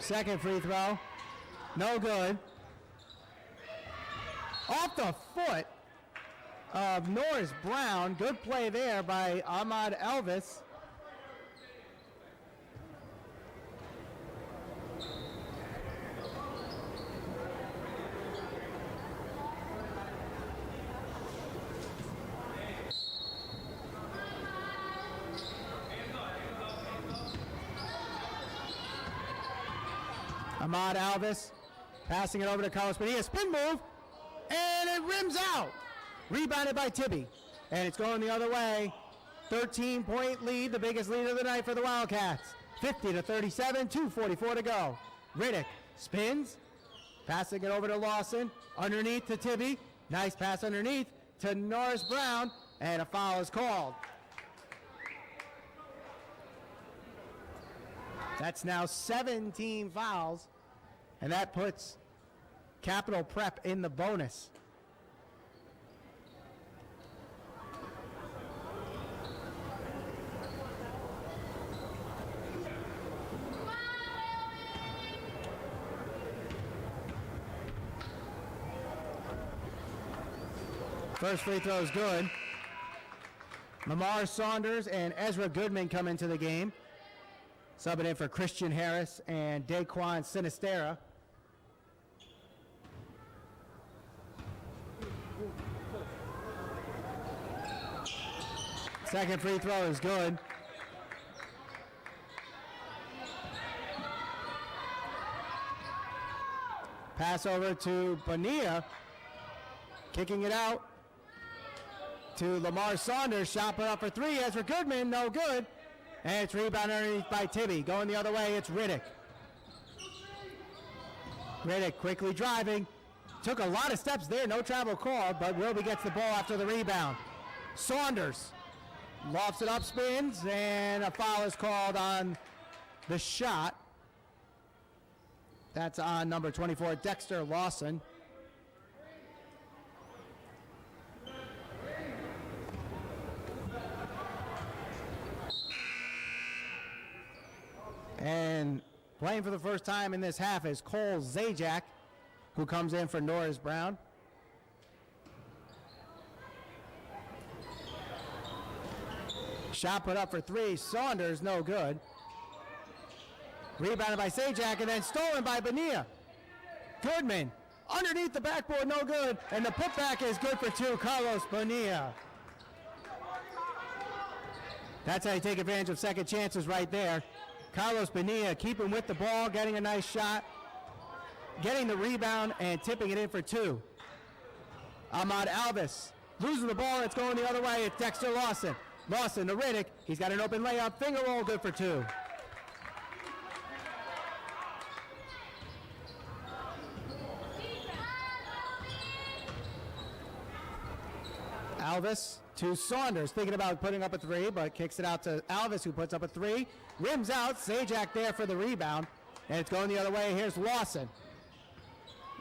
Second free throw, no good. Off the foot of Norris Brown. Good play there by Ahmad Elvis. Ahmad Elvis passing it over to Carlos Bonilla. Spin move. And it rims out. Rebounded by Tibby. And it's going the other way. 13-point lead, the biggest lead of the night for the Wildcats. 50-37, 2:44 to go. Riddick spins, passing it over to Lawson. Underneath to Tibby. Nice pass underneath to Norris Brown. And a foul is called. That's now 17 fouls. And that puts Capital Prep in the bonus. First free throw is good. Lamar Saunders and Ezra Goodman come into the game. Subbing in for Christian Harris and Daquan Sinistera. Second free throw is good. Pass over to Bonilla. Kicking it out to Lamar Saunders. Shot put up for three. Ezra Goodman, no good. And it's rebounded underneath by Tibby. Going the other way, it's Riddick. Riddick quickly driving. Took a lot of steps there, no travel called, but Wilby gets the ball after the rebound. Saunders lofts it up, spins, and a foul is called on the shot. That's on number 24, Dexter Lawson. And playing for the first time in this half is Cole Zajac, who comes in for Norris Brown. Shot put up for three. Saunders, no good. Rebounded by Zajac and then stolen by Bonilla. Goodman, underneath the backboard, no good. And the putback is good for two, Carlos Bonilla. That's how you take advantage of second chances right there. Carlos Bonilla keeping with the ball, getting a nice shot, getting the rebound, and tipping it in for two. Ahmad Alvis losing the ball, it's going the other way. It's Dexter Lawson. Lawson to Riddick. He's got an open layup, finger roll, good for two. Alvis to Saunders, thinking about putting up a three, but kicks it out to Alvis, who puts up a three. Rims out, Zajac there for the rebound, and it's going the other way. Here's Lawson.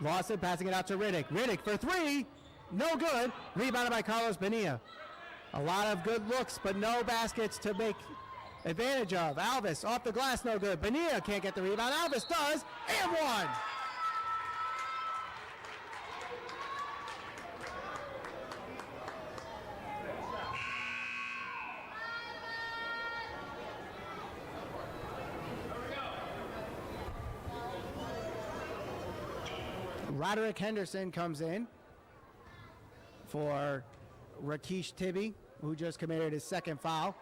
Lawson passing it out to Riddick. Riddick for three, no good. Rebounded by Carlos Bonilla. A lot of good looks, but no baskets to make advantage of. Alvis off the glass, no good. Bonilla can't get the rebound. Alvis does, and one. Roderick Henderson comes in for Rakesh Tibby, who just committed his second foul.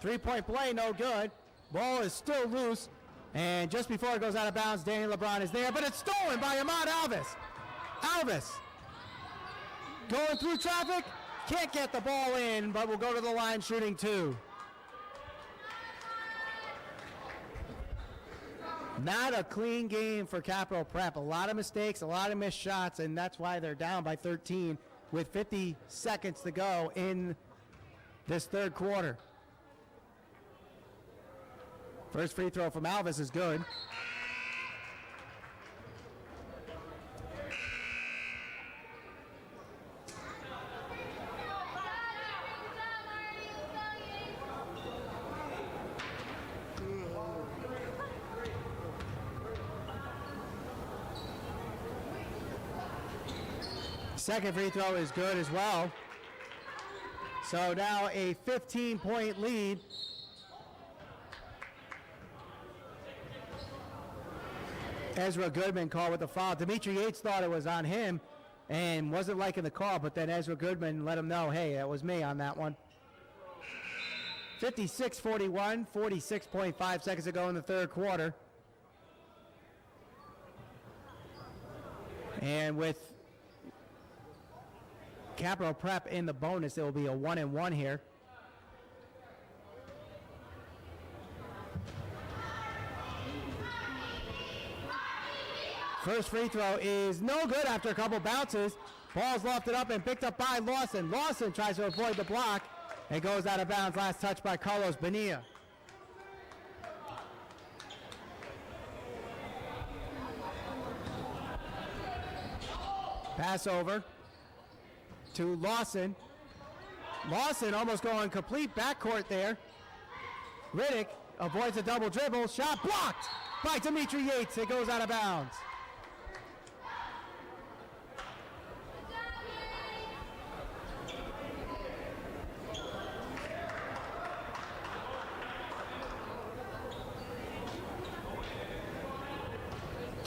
Three-point play, no good. Ball is still loose, and just before it goes out of bounds, Danny LeBron is there, but it's stolen by Ahmad Alvis. Alvis going through traffic, can't get the ball in, but will go to the line shooting two. Not a clean game for Capital Prep. A lot of mistakes, a lot of missed shots, and that's why they're down by 13 with 50 seconds to go in this third quarter. First free throw from Alvis is good. Second free throw is good as well. So now a 15-point lead. Ezra Goodman called with the foul. Dimitri Yates thought it was on him and wasn't liking the call, but then Ezra Goodman let him know, hey, that was me on that one. 56-41, 46.5 seconds to go in the third quarter. And with Capital Prep in the bonus, it will be a 1-and-1 here. First free throw is no good after a couple bounces. Ball's lofted up and picked up by Lawson. Lawson tries to avoid the block and goes out of bounds. Last touch by Carlos Bonilla. Pass over to Lawson. Lawson almost going complete backcourt there. Riddick avoids a double dribble. Shot blocked by Dimitri Yates. It goes out of bounds.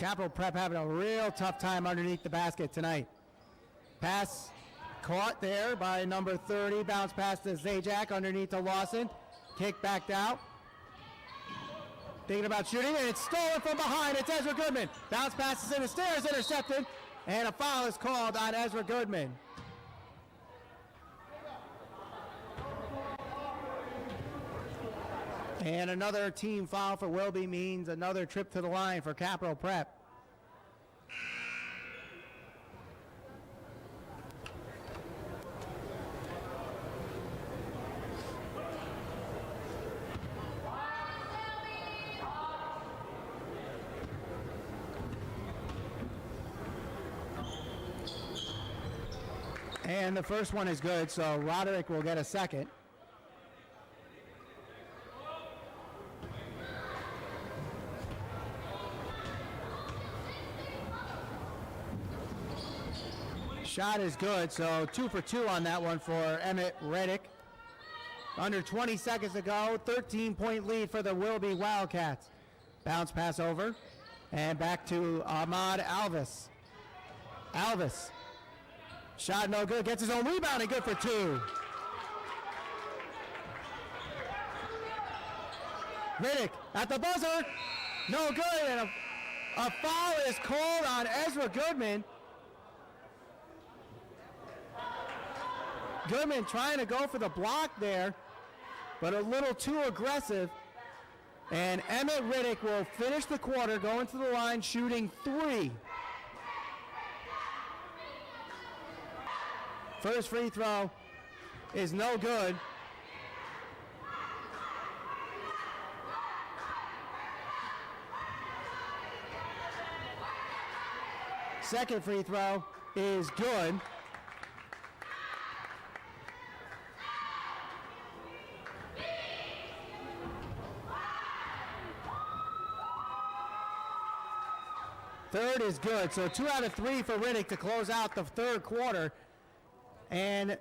Capital Prep having a real tough time underneath the basket tonight. Pass caught there by number 30. Bounce pass to Zajac underneath to Lawson. Kick backed out. Thinking about shooting, and it's stolen from behind. It's Ezra Goodman. Bounce pass is in the stairs, intercepted, and a foul is called on Ezra Goodman. And another team foul for Wilby means another trip to the line for Capital Prep. And the first one is good, so Roderick will get a second. Shot is good, so 2 for 2 on that one for Emmett Reddick. Under 20 seconds to go, 13-point lead for the Wilby Wildcats. Bounce pass over, and back to Ahmad Alvis. Alvis, shot no good, gets his own rebound and good for 2. Reddick at the buzzer, no good, and a foul is called on Ezra Goodman. Goodman trying to go for the block there, but a little too aggressive. And Emmett Riddick will finish the quarter, going to the line, shooting 3. First free throw is no good. Second free throw is good. Third is good, so 2 out of 3 for Riddick to close out the third quarter. And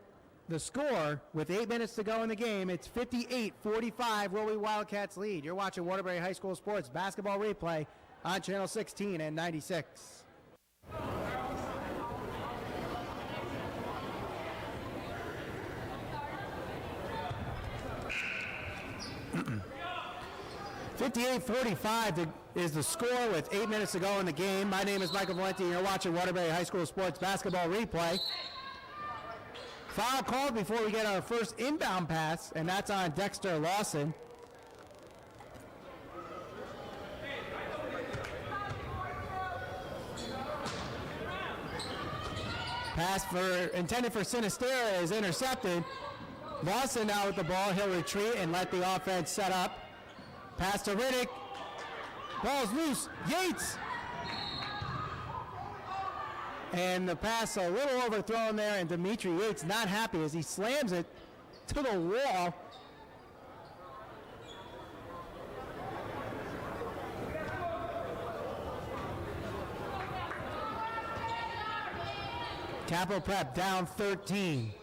the score, with 8 minutes to go in the game, it's 58-45, Wilby Wildcats lead. You're watching Waterbury High School Sports Basketball Replay on Channel 16 and 96. 58-45 is the score with 8 minutes to go in the game. My name is Michael Valenti, and you're watching Waterbury High School Sports Basketball Replay. Foul called before we get our first inbound pass, and that's on Dexter Lawson. Pass intended for Sinistera is intercepted. Lawson now with the ball. He'll retreat and let the offense set up. Pass to Riddick. Ball's loose. Yates. And the pass a little overthrown there, and Dimitri Yates not happy as he slams it to the wall. Capital Prep down 13.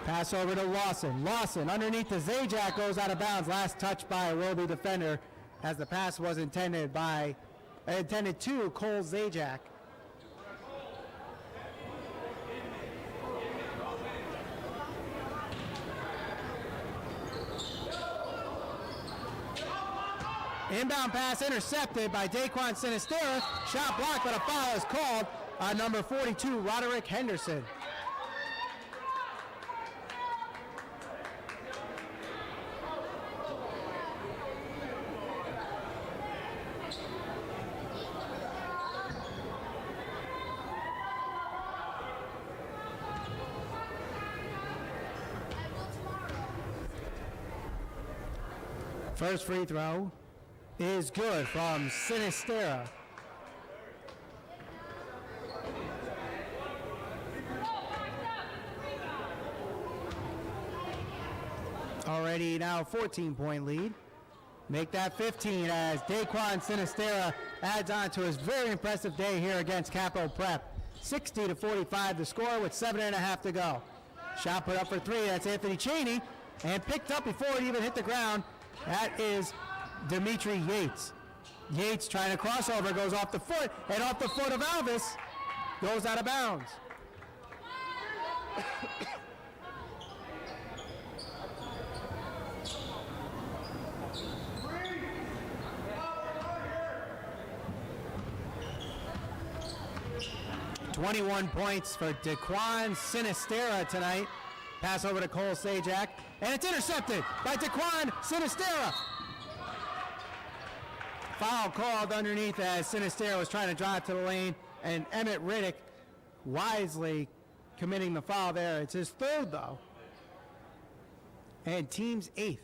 Pass over to Lawson. Lawson underneath the Zajac goes out of bounds. Last touch by a Wilby defender, as the pass was intended to Cole Zajac. Inbound pass intercepted by Daquan Sinistera. Shot blocked, but a foul is called on number 42, Roderick Henderson. First free throw is good from Sinistera. Already now 14-point lead. Make that 15 as Daquan Sinistera adds on to his very impressive day here against Capital Prep. 60-45 the score with 7.5 to go. Shot put up for 3. That's Anthony Cheney, and picked up before it even hit the ground. That is Dimitri Yates. Yates trying to crossover, goes off the foot, and off the foot of Alvis, goes out of bounds. .21 points for Daquan Sinistera tonight. Pass over to Cole Sajak, and it's intercepted by Daquan Sinistera. Foul called underneath as Sinistera was trying to drive to the lane, and Emmett Riddick wisely committing the foul there. It's his third, though, and team's eighth.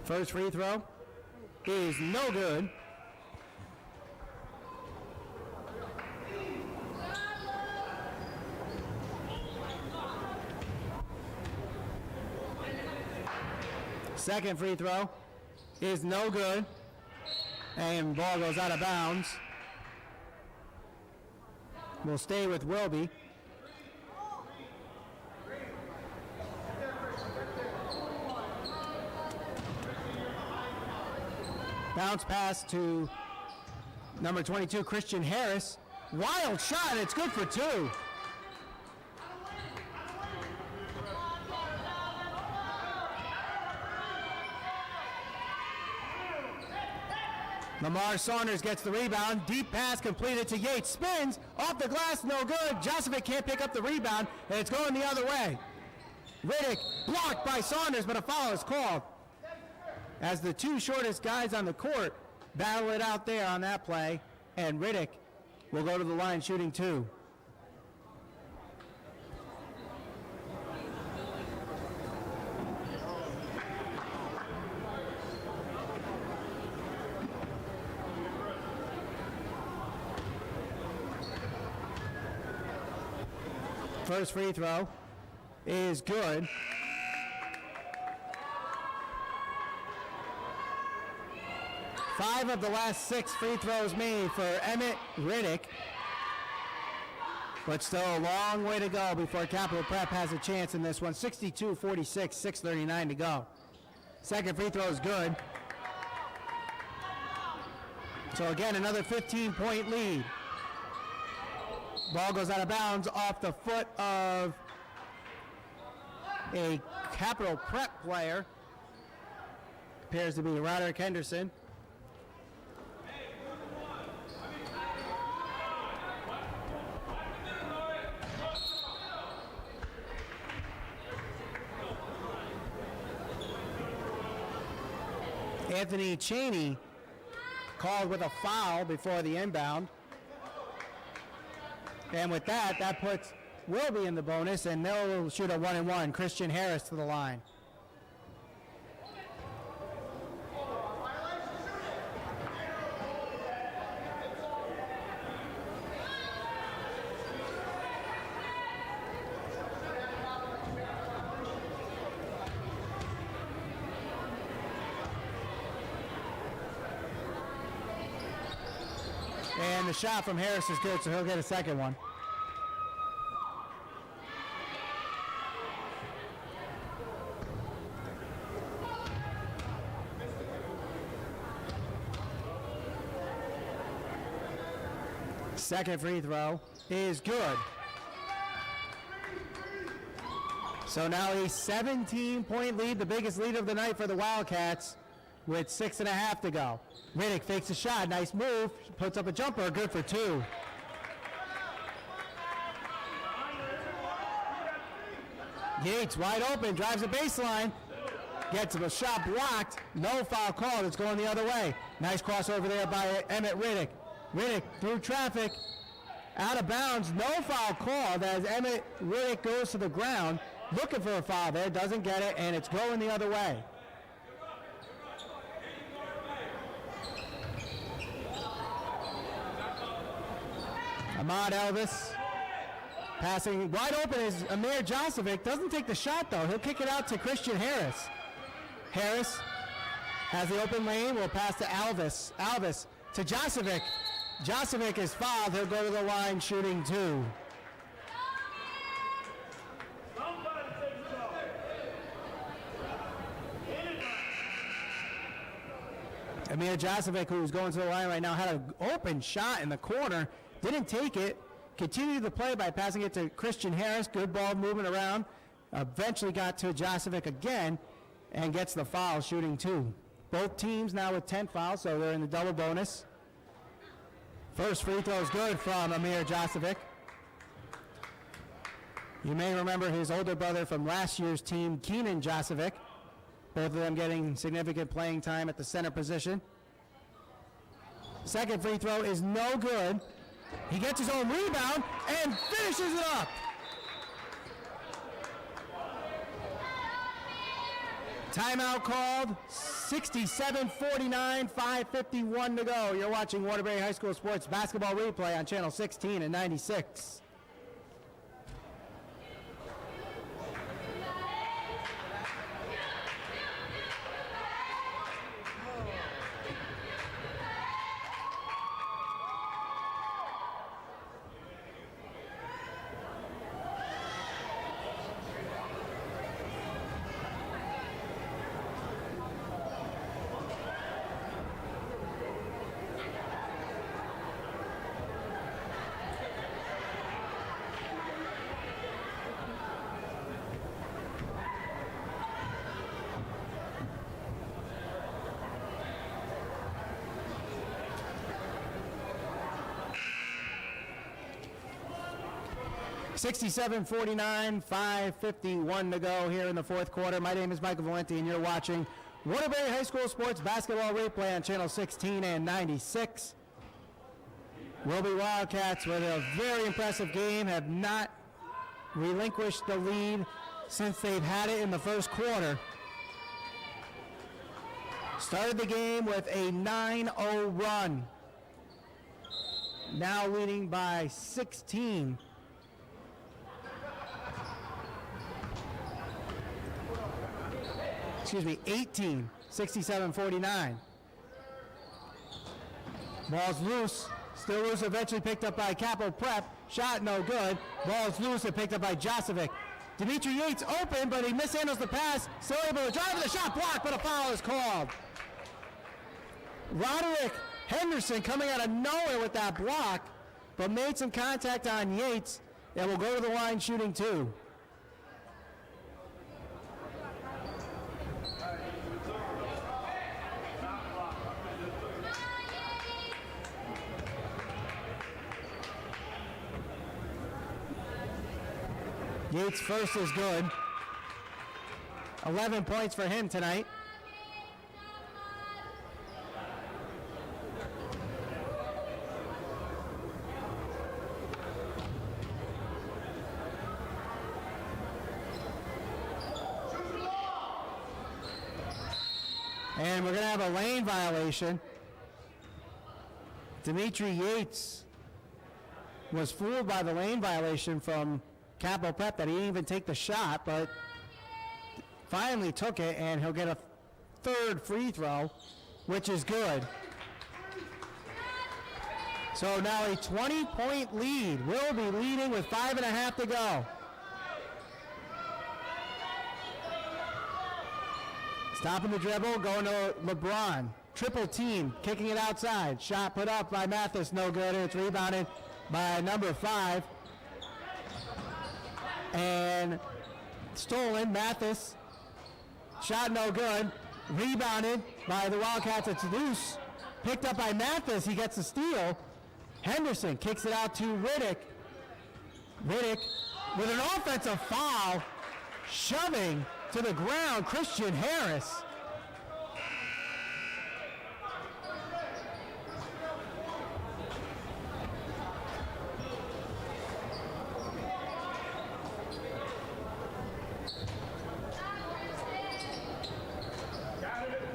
First free throw is no good. Second free throw is no good. And ball goes out of bounds. We'll stay with Wilby. Bounce pass to number 22, Christian Harris. Wild shot, it's good for two. Lamar Saunders gets the rebound. Deep pass completed to Yates. Spins off the glass, no good. Josevic can't pick up the rebound, and it's going the other way. Riddick blocked by Saunders, but a foul is called, as the two shortest guys on the court battle it out there on that play, and Riddick will go to the line shooting two. First free throw is good. Five of the last 6 free throws made for Emmett Riddick. But still a long way to go before Capital Prep has a chance in this one. 62-46, 6:39 to go. Second free throw is good. So again, another 15-point lead. Ball goes out of bounds off the foot of a Capital Prep player. Appears to be Roderick Henderson. Anthony Cheney called with a foul before the inbound. And with that, that puts Wilby in the bonus, and they'll shoot a 1-and-1. Christian Harris to the line. And the shot from Harris is good, so he'll get a second one. Second free throw is good. So now a 17-point lead, the biggest lead of the night for the Wildcats, with 6.5 to go. Riddick fakes a shot, nice move, puts up a jumper, good for two. Yates wide open, drives the baseline, gets a shot blocked, no foul called, it's going the other way. Nice crossover there by Emmett Riddick. Riddick through traffic, out of bounds, no foul called as Emmett Riddick goes to the ground, looking for a foul there, doesn't get it, and it's going the other way. Ahmad Elvis passing wide open is Amir Josevic. Doesn't take the shot though. He'll kick it out to Christian Harris. Harris has the open lane. Will pass to Alvis. Alvis to Josevic. Josevic is fouled. He'll go to the line shooting two. Amir Jasovic, who's going to the line right now, had an open shot in the corner, didn't take it, continued the play by passing it to Christian Harris. Good ball moving around. Eventually got to Jasovic again and gets the foul, shooting 2. Both teams now with 10 fouls, so they're in the double bonus. First free throw is good from Amir Jasovic. You may remember his older brother from last year's team, Keenan Jasovic. Both of them getting significant playing time at the center position. Second free throw is no good. He gets his own rebound and finishes it up. Timeout called, 67-49, 5:51 to go. You're watching Waterbury High School Sports Basketball Replay on Channel 16 and 96. (67-49, 5:51 to go here in the fourth quarter. My name is Michael Valenti, and you're watching Waterbury High School Sports Basketball Replay on Channel 16 and 96. Wilby Wildcats with a very impressive game, have not relinquished the lead since they've had it in the first quarter. Started the game with a 9-0 run. Now leading by 16. Excuse me, 18, 67-49. Ball's loose, still loose, eventually picked up by Capital Prep. Shot no good. Ball's loose and picked up by Jasovic. Dimitri Yates open, but he mishandles the pass. Still able to drive the shot blocked, but a foul is called. Roderick Henderson coming out of nowhere with that block, but made some contact on Yates and will go to the line shooting 2. Yates' first is good. 11 points for him tonight. And we're going to have a lane violation. Dimitri Yates was fooled by the lane violation from Capital Prep that he didn't even take the shot, but finally took it, and he'll get a third free throw, which is good. So now a 20-point lead. Wilby leading with 5.5 to go. Stopping the dribble, going to LeBron. Triple team, kicking it outside. Shot put up by Mathis, no good, and it's rebounded by number 5. And stolen, Mathis. Shot no good. Rebounded by the Wildcats. It's loose. Picked up by Mathis. He gets the steal. Henderson kicks it out to Riddick. Riddick with an offensive foul. Shoving to the ground Christian Harris.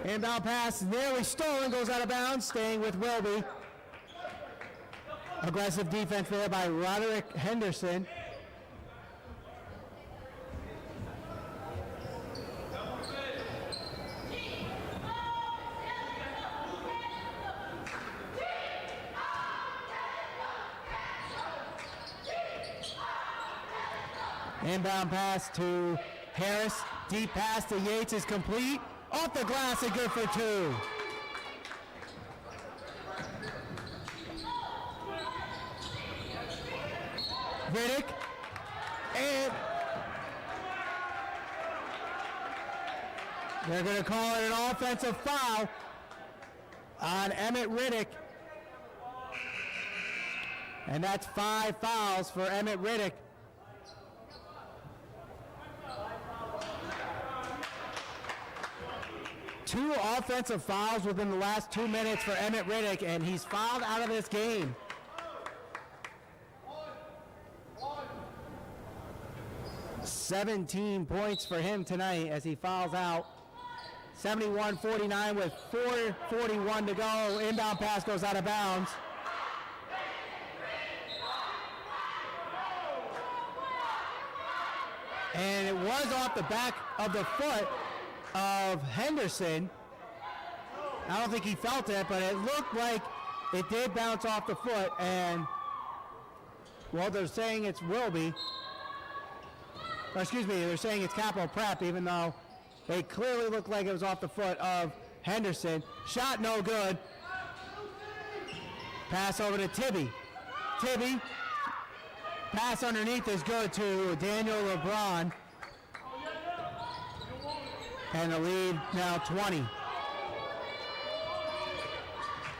Inbound pass nearly stolen, goes out of bounds, staying with Wilby. Aggressive defense there by Roderick Henderson. Inbound pass to Harris. Deep pass to Yates is complete. Off the glass and good for 2. Riddick. And they're going to call it an offensive foul on Emmett Riddick. And that's 5 fouls for Emmett Riddick. Two offensive fouls within the last 2 minutes for Emmett Riddick, and he's fouled out of this game. $17 points for him tonight as he fouls out. 71-49 with 4:41 to go. Inbound pass goes out of bounds. And it was off the back of the foot of Henderson. I don't think he felt it, but it looked like it did bounce off the foot. And, well, they're saying it's Wilby. Or, excuse me, they're saying it's Capital Prep, even though they clearly looked like it was off the foot of Henderson. Shot no good. Pass over to Tibby. Tibby. Pass underneath is good to Daniel LeBron. And the lead now 20.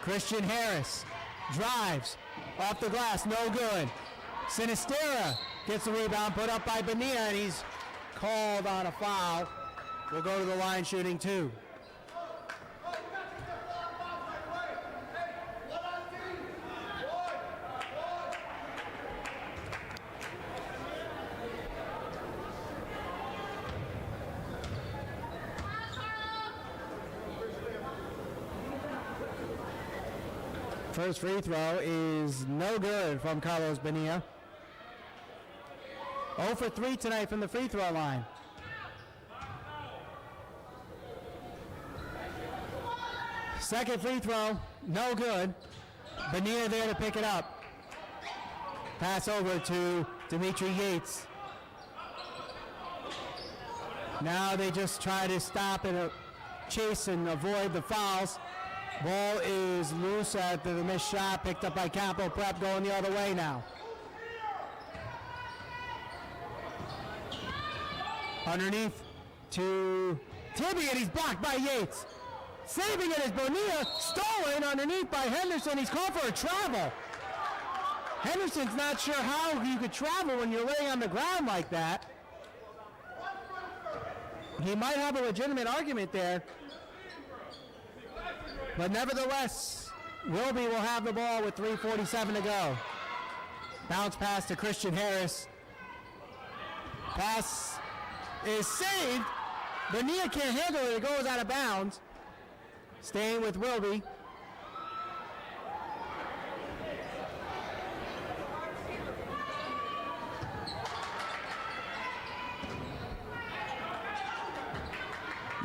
Christian Harris drives off the glass, no good. Sinistera gets the rebound, put up by Bonilla, and he's called on a foul. We'll go to the line shooting 2. First free throw is no good from Carlos Bonilla. 0 for 3 tonight from the free throw line. Second free throw, no good. Bonilla there to pick it up. Pass over to Dimitri Yates. Now they just try to stop and chase and avoid the fouls. Ball is loose after the missed shot, picked up by Capital Prep, going the other way now. Underneath to Tibby, and he's blocked by Yates. Saving it is Bonilla, stolen underneath by Henderson. He's called for a travel. Henderson's not sure how you could travel when you're laying on the ground like that. He might have a legitimate argument there. But nevertheless, Wilby will have the ball with 3:47 to go. Bounce pass to Christian Harris. Pass is saved. Bonilla can't handle it. It goes out of bounds. Staying with Wilby.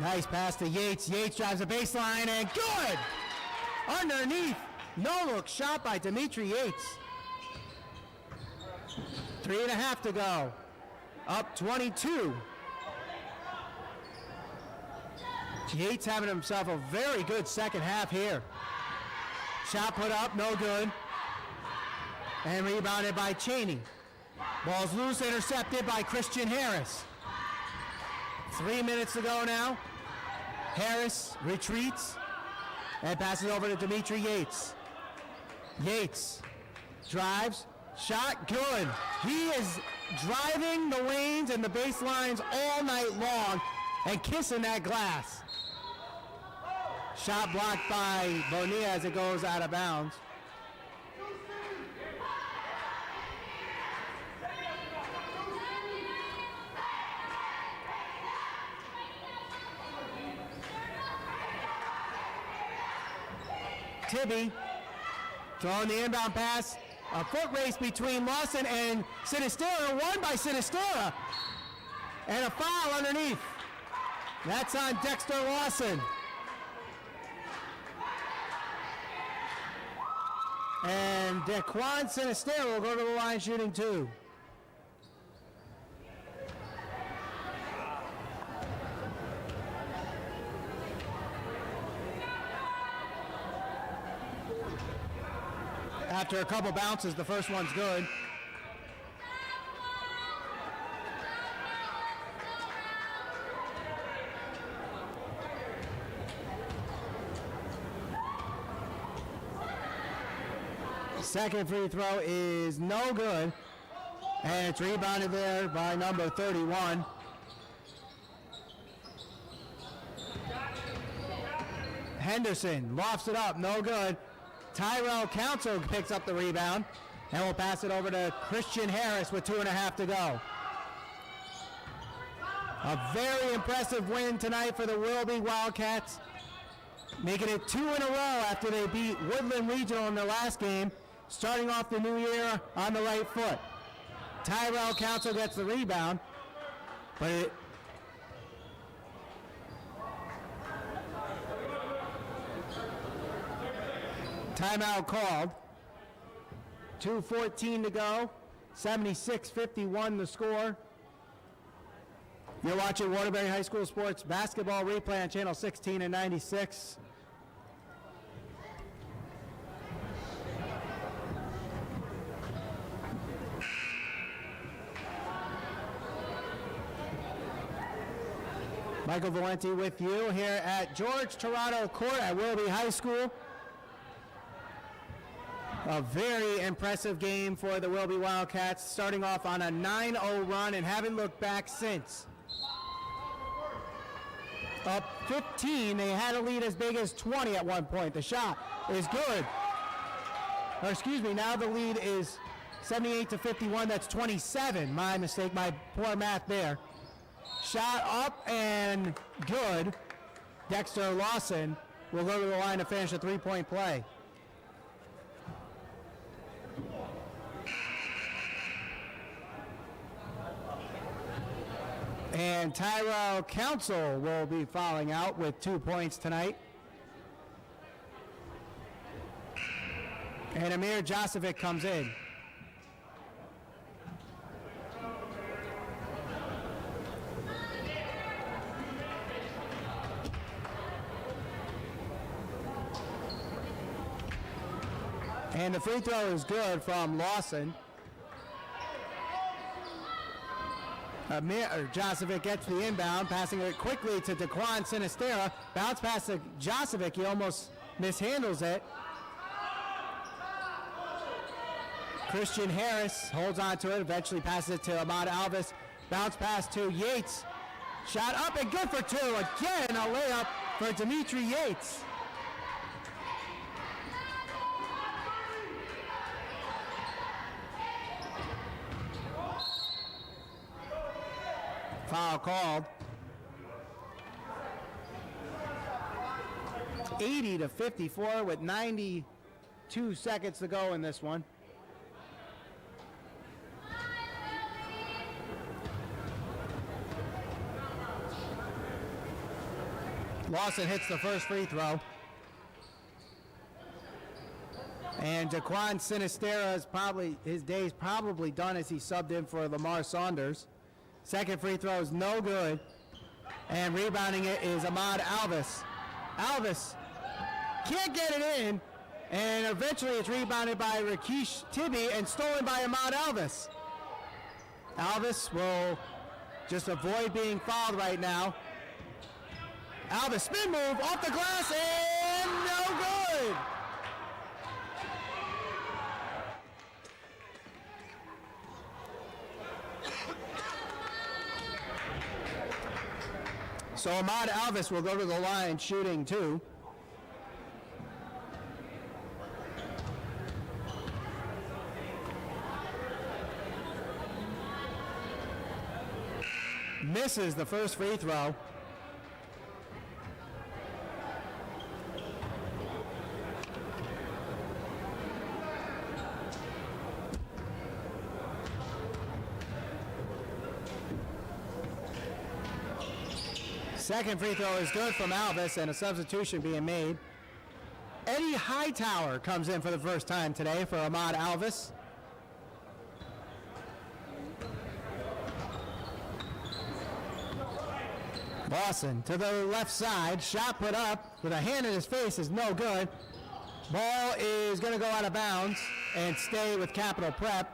Nice pass to Yates. Yates drives the baseline and good! Underneath. No look shot by Dimitri Yates. 3.5 to go. Up 22. Yates having himself a very good second half here. Shot put up, no good. And rebounded by Cheney. Ball's loose, intercepted by Christian Harris. 3 minutes to go now. Harris retreats and passes over to Dimitri Yates. Yates drives, shot, good. He is driving the lanes and the baselines all night long and kissing that glass. Shot blocked by Bonilla as it goes out of bounds. Tibby throwing the inbound pass. A foot race between Lawson and Sinistera. Won by Sinistera. And a foul underneath. That's on Dexter Lawson. And Dequan Sinistera will go to the line shooting 2. After a couple bounces, the first one's good. Second free throw is no good. And it's rebounded there by number 31. Henderson lofts it up, no good. Tyrell Council picks up the rebound, and will pass it over to Christian Harris with 2.5 to go. A very impressive win tonight for the Wilby Wildcats, making it 2 in a row after they beat Woodland Regional in their last game, starting off the new year on the right foot. Tyrell Council gets the rebound, but timeout called. 2:14 to go. 76-51 the score. You're watching Waterbury High School Sports Basketball Replay on Channel 16 and 96. Michael Valenti with you here at George Torado Court at Wilby High School. A very impressive game for the Wilby Wildcats, starting off on a 9-0 run and haven't looked back since. Up 15, they had a lead as big as 20 at one point. The shot is good. Or excuse me, now the lead is 78-51, that's 27. My mistake, my poor math there. Shot up and good. Dexter Lawson will go to the line to finish a three-point play. And Tyrell Council will be fouling out with 2 points tonight. And Amir Josevic comes in. And the free throw is good from Lawson. Josevic gets the inbound, passing it quickly to Daquan Sinistera. Bounce pass to Josevic. He almost mishandles it. Christian Harris holds on to it, eventually passes it to Ahmad Alvis. Bounce pass to Yates. Shot up and good for two. Again, a layup for Dimitri Yates. Foul called. 80-54 with 92 seconds to go in this one. Lawson hits the first free throw. And Daquan Sinistera is his day's probably done as he subbed in for Lamar Saunders. Second free throw is no good. And rebounding it is Ahmad Alvis. Alvis can't get it in. And eventually it's rebounded by Rakesh Tibby and stolen by Ahmad Alvis. Alvis will just avoid being fouled right now. Alvis spin move off the glass and no good. So Ahmad Alvis will go to the line shooting two. Misses the first free throw. Second free throw is good from Alvis, and a substitution being made. Eddie Hightower comes in for the first time today for Ahmad Alvis. Lawson to the left side, shot put up with a hand in his face is no good. Ball is going to go out of bounds and stay with Capital Prep.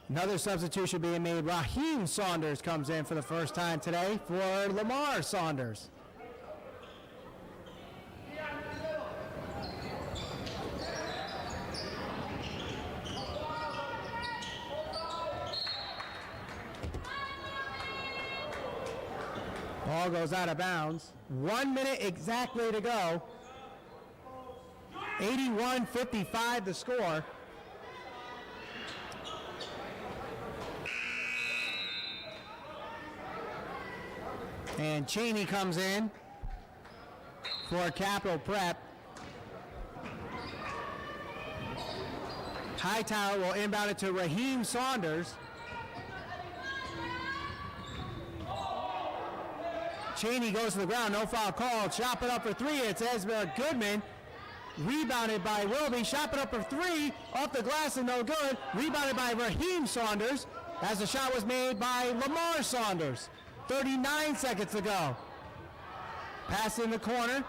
Another substitution being made. Raheem Saunders comes in for the first time today for Lamar Saunders. Ball goes out of bounds. 1 minute exactly to go. 81-55 the score. And Cheney comes in for Capital Prep. Hightower will inbound it to Raheem Saunders. Cheney goes to the ground, no foul called. Shot it up for three. It's Esma Goodman. Rebounded by Wilby. Shot it up for three. Off the glass and no good. Rebounded by Raheem Saunders as the shot was made by Lamar Saunders. 39 seconds to go. Pass in the corner.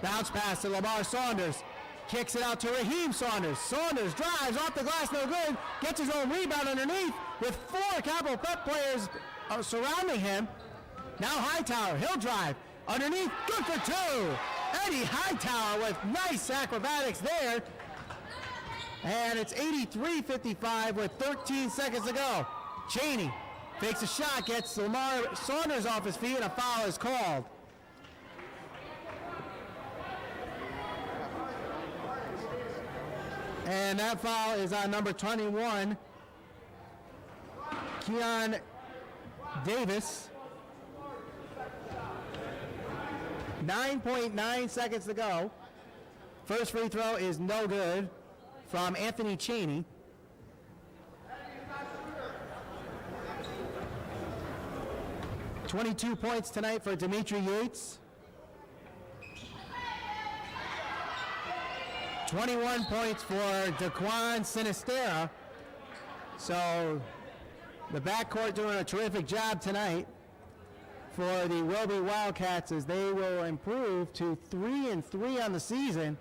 Bounce pass to Lamar Saunders. Kicks it out to Raheem Saunders. Saunders drives off the glass, no good. Gets his own rebound underneath with 4 Capital Prep players surrounding him. Now Hightower, he'll drive. Underneath, good for 2. Eddie Hightower with nice acrobatics there. And it's 83-55 with 13 seconds to go. Cheney fakes a shot, gets Lamar Saunders off his feet, and a foul is called. And that foul is on number 21, Keon Davis. 9.9 seconds to go. First free throw is no good from Anthony Cheney. .22 points tonight for Dimitri Yates. 21 points for Daquan Sinistera. So the backcourt doing a terrific job tonight for the Wilby Wildcats as they will improve to 3-3 on the season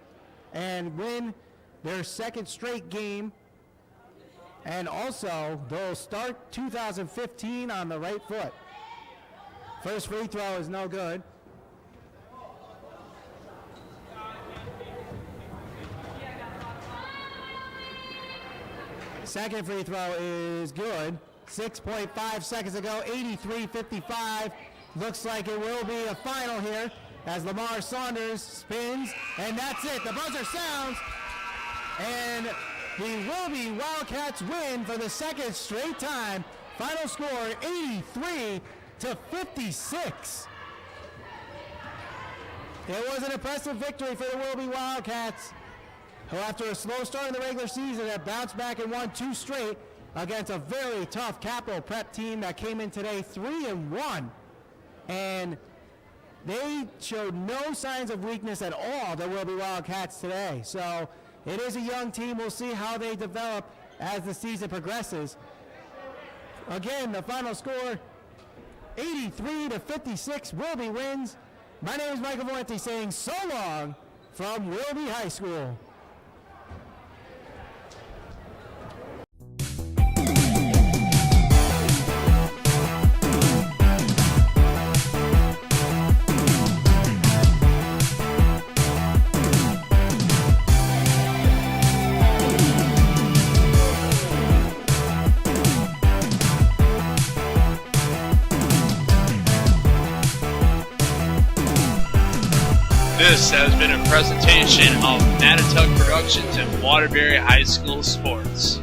and win their second straight game. And also they'll start 2015 on the right foot. First free throw is no good. Second free throw is good. 6.5 seconds to go. 83-55. Looks like it will be a final here as Lamar Saunders spins, and that's it. The buzzer sounds, and the Wilby Wildcats win for the second straight time. Final score 83-56. It was an impressive victory for the Wilby Wildcats, who after a slow start in the regular season have bounced back and won 2 straight against a very tough Capital Prep team that came in today 3-1. And they showed no signs of weakness at all, the Wilby Wildcats today. So it is a young team. We'll see how they develop as the season progresses. Again, the final score, 83-56. Wilby wins. My name is Michael Valenti saying so long from Wilby High School. This has been a presentation of Natatuck Productions and Waterbury High School Sports.